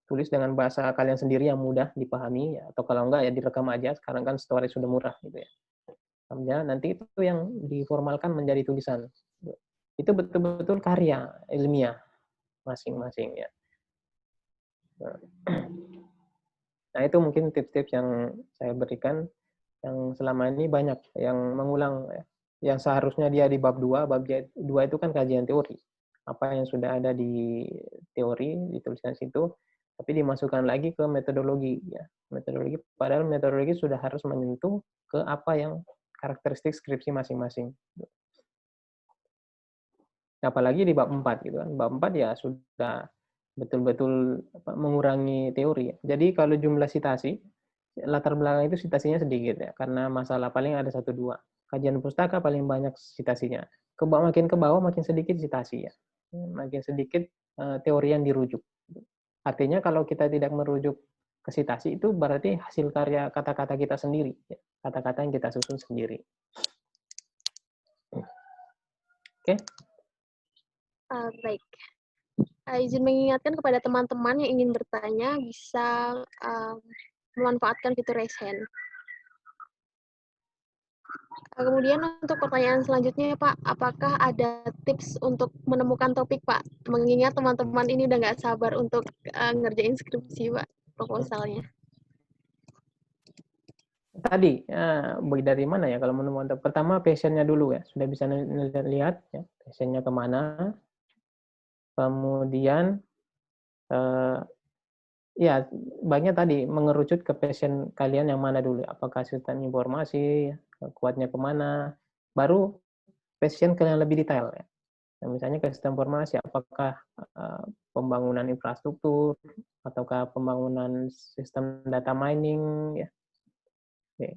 tulis dengan bahasa kalian sendiri yang mudah dipahami, atau kalau enggak ya direkam aja, sekarang kan storage sudah murah gitu ya. Nanti itu yang diformalkan menjadi tulisan. Itu betul-betul karya ilmiah masing-masing ya. Nah, itu mungkin tips-tips yang saya berikan yang selama ini banyak yang mengulang ya. Yang seharusnya dia di bab 2, bab 2 itu kan kajian teori. Apa yang sudah ada di teori dituliskan situ, tapi dimasukkan lagi ke metodologi ya. Metodologi padahal metodologi sudah harus menyentuh ke apa yang karakteristik skripsi masing-masing. Apalagi di bab 4 gitu kan. Bab 4 ya sudah betul-betul mengurangi teori. Jadi kalau jumlah citasi, latar belakang itu citasinya sedikit ya, karena masalah paling ada 1-2. Kajian pustaka paling banyak citasinya. Makin ke bawah makin sedikit citasi ya. Makin sedikit teori yang dirujuk. Artinya kalau kita tidak merujuk ke citasi itu berarti hasil karya kata-kata kita sendiri. Kata-kata yang kita susun sendiri. Oke? Baik. Izin mengingatkan kepada teman-teman yang ingin bertanya bisa memanfaatkan fitur raise hand. Kemudian untuk pertanyaan selanjutnya Pak, apakah ada tips untuk menemukan topik Pak? Mengingat teman-teman ini udah nggak sabar untuk ngerjain skripsi Pak, proposalnya. Tadi, dari mana ya kalau menemukan? Pertama passion-nya dulu ya, sudah bisa lihat ya, passion-nya kemana. Kemudian ya baiknya tadi mengerucut ke passion kalian yang mana dulu, apakah sistem informasi, kuatnya kemana, baru passion ke yang lebih detail ya. Nah, misalnya ke sistem informasi, apakah pembangunan infrastruktur, ataukah pembangunan sistem data mining ya. Oke.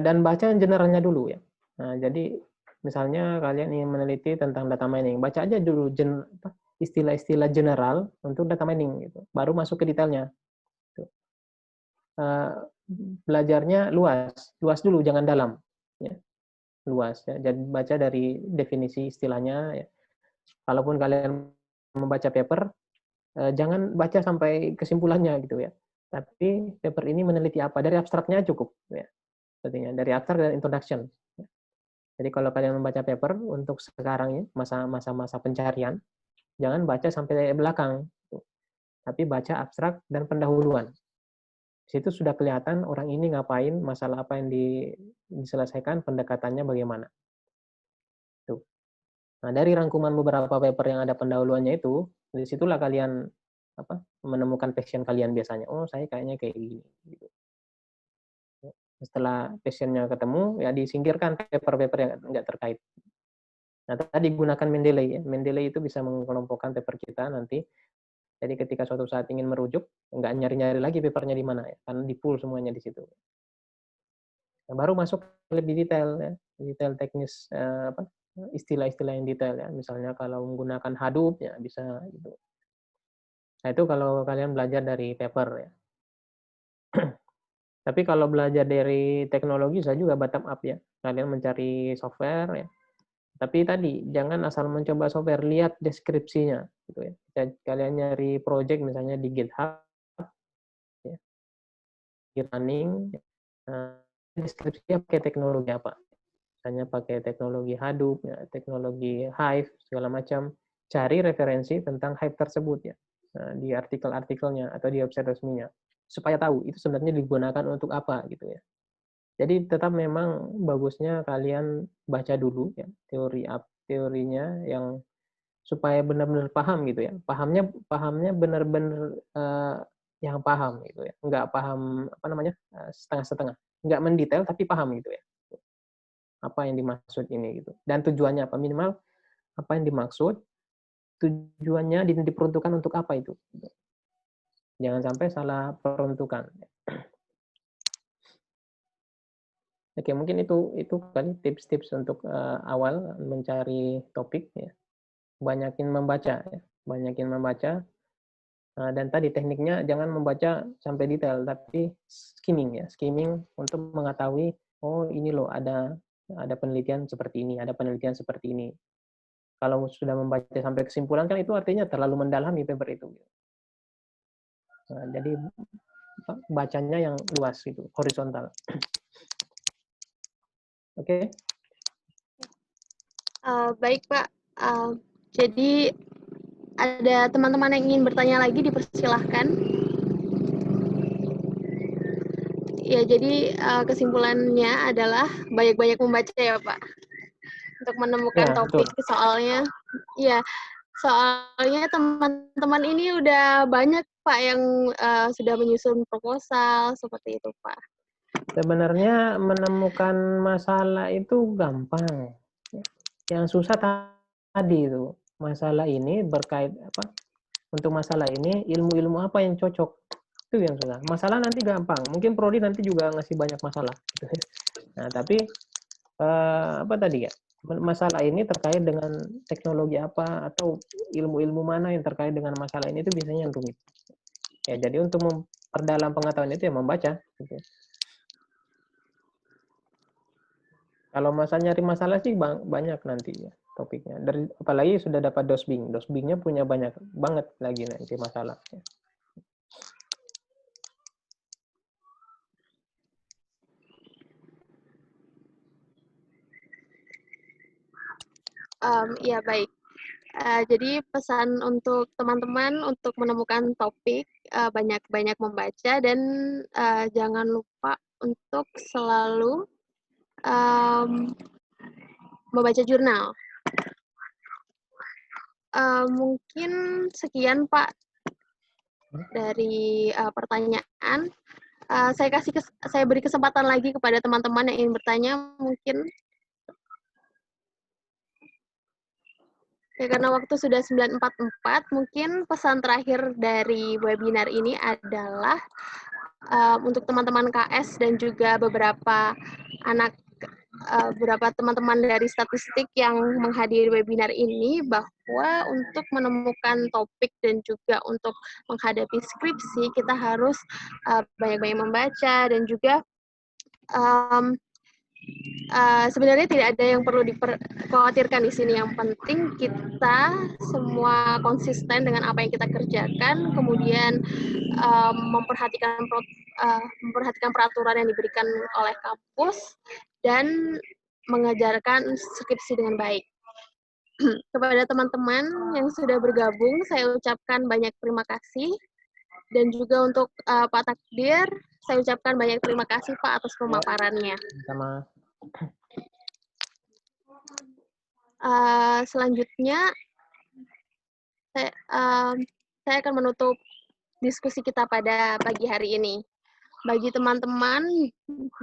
Dan baca generalnya dulu ya. Nah, jadi misalnya kalian ingin meneliti tentang data mining, baca aja dulu istilah-istilah general untuk data mining gitu. Baru masuk ke detailnya. Belajarnya luas dulu, jangan dalam. Ya. Luas ya. Jadi baca dari definisi istilahnya ya. Kalaupun kalian membaca paper, jangan baca sampai kesimpulannya gitu ya. Tapi paper ini meneliti apa, dari abstraknya cukup ya. Sepertinya dari abstrak dan introduction. Jadi kalau kalian membaca paper untuk sekarang ya, masa-masa pencarian, jangan baca sampai belakang, tapi baca abstrak dan pendahuluan. Di situ sudah kelihatan orang ini ngapain, masalah apa yang diselesaikan, pendekatannya bagaimana. Tuh. Nah, dari rangkuman beberapa paper yang ada pendahuluannya itu, disitulah kalian menemukan passion kalian biasanya. Oh, saya kayaknya kayak gini. Gitu. Setelah passionnya ketemu, ya disingkirkan paper-paper yang nggak terkait. Nah, tadi gunakan Mendeley. Ya. Mendeley itu bisa mengelompokkan paper kita nanti. Jadi ketika suatu saat ingin merujuk, nggak nyari-nyari lagi papernya di mana, ya, karena di-pool semuanya di situ. Nah, baru masuk lebih detail, ya, detail teknis, istilah-istilah yang detail. Ya. Misalnya kalau menggunakan Hadoop, ya bisa gitu. Nah, itu kalau kalian belajar dari paper. Ya. Tapi kalau belajar dari teknologi, saya juga bottom up ya. Kalian mencari software ya. Tapi tadi jangan asal mencoba software, lihat deskripsinya gitu ya. Kalian nyari project misalnya di GitHub ya, di running, deskripsinya pakai teknologi apa. Misalnya pakai teknologi Hadoop ya, teknologi Hive segala macam. Cari referensi tentang Hive tersebut ya. Nah, di artikel-artikelnya atau di website resminya. Supaya tahu itu sebenarnya digunakan untuk apa gitu ya. Jadi tetap memang bagusnya kalian baca dulu ya teorinya yang supaya benar-benar paham gitu ya. Pahamnya benar-benar yang paham gitu ya. Enggak paham setengah-setengah. Enggak mendetail tapi paham gitu ya. Apa yang dimaksud ini gitu. Dan tujuannya apa, minimal apa yang dimaksud, tujuannya diperuntukkan untuk apa itu. Jangan sampai salah peruntukan. Oke, mungkin itu kali tips-tips untuk awal mencari topik ya. Banyakin membaca ya. Banyakin membaca. Dan tadi tekniknya jangan membaca sampai detail tapi skimming ya. Skimming untuk mengetahui oh ini loh ada penelitian seperti ini, ada penelitian seperti ini. Kalau sudah membaca sampai kesimpulan kan itu artinya terlalu mendalami paper itu. Nah, jadi bacanya yang luas gitu, horizontal. Oke. Baik Pak, jadi ada teman-teman yang ingin bertanya lagi, dipersilahkan. Ya, jadi kesimpulannya adalah banyak-banyak membaca ya Pak, untuk menemukan Ya, topik. betul. Soalnya teman-teman ini udah banyak Pak yang sudah menyusun proposal seperti itu Pak. Sebenarnya menemukan masalah itu gampang. Yang susah tadi itu. Masalah ini berkait untuk masalah ini ilmu-ilmu apa yang cocok. Itu yang susah. Masalah nanti gampang. Mungkin prodi nanti juga ngasih banyak masalah. Nah, tapi apa tadi ya? Masalah ini terkait dengan teknologi apa atau ilmu-ilmu mana yang terkait dengan masalah ini itu biasanya yang rumit. Ya, jadi untuk memperdalam pengetahuan itu ya membaca. Gitu. Kalau nyari masalah sih banyak nanti ya topiknya. Apalagi sudah dapat dosbing. Dosbingnya punya banyak banget lagi nanti masalah. Ya baik. Jadi pesan untuk teman-teman untuk menemukan topik, banyak-banyak membaca dan jangan lupa untuk selalu membaca jurnal. Mungkin sekian Pak dari pertanyaan. Saya beri kesempatan lagi kepada teman-teman yang ingin bertanya mungkin. Ya, karena waktu sudah 9.44, mungkin pesan terakhir dari webinar ini adalah untuk teman-teman KS dan juga beberapa teman-teman dari statistik yang menghadiri webinar ini, bahwa untuk menemukan topik dan juga untuk menghadapi skripsi, kita harus banyak-banyak membaca dan juga sebenarnya tidak ada yang perlu dikhawatirkan di sini. Yang penting kita semua konsisten dengan apa yang kita kerjakan, kemudian memperhatikan peraturan yang diberikan oleh kampus, dan mengajarkan skripsi dengan baik. Kepada teman-teman yang sudah bergabung, saya ucapkan banyak terima kasih. Dan juga untuk Pak Takdir, saya ucapkan banyak terima kasih Pak atas pemaparannya. Sama. Selanjutnya, saya akan menutup diskusi kita pada pagi hari ini. Bagi teman-teman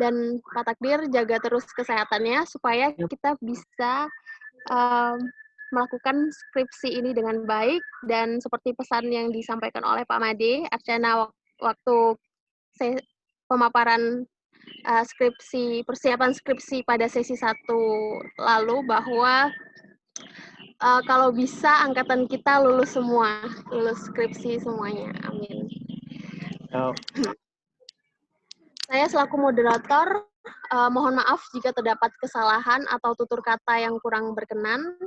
dan Pak Takdir, jaga terus kesehatannya supaya kita bisa melakukan skripsi ini dengan baik, dan seperti pesan yang disampaikan oleh Pak Made, Archana waktu pemaparan persiapan skripsi pada sesi 1 lalu, bahwa kalau bisa angkatan kita lulus semua, lulus skripsi semuanya. Amin. Saya selaku moderator, mohon maaf jika terdapat kesalahan atau tutur kata yang kurang berkenan.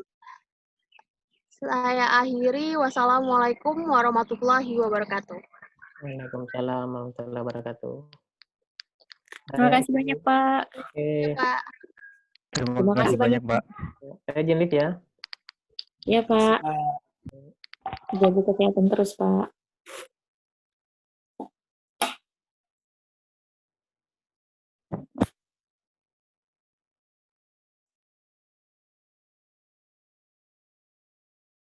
Saya akhiri. Wassalamualaikum warahmatullahi wabarakatuh. Waalaikumsalam warahmatullahi wabarakatuh. Terima kasih banyak, Pak. Oke. Pak. Terima kasih banyak, Pak. Saya Jinlit ya. Iya, Pak. Jaga kesehatan terus, Pak.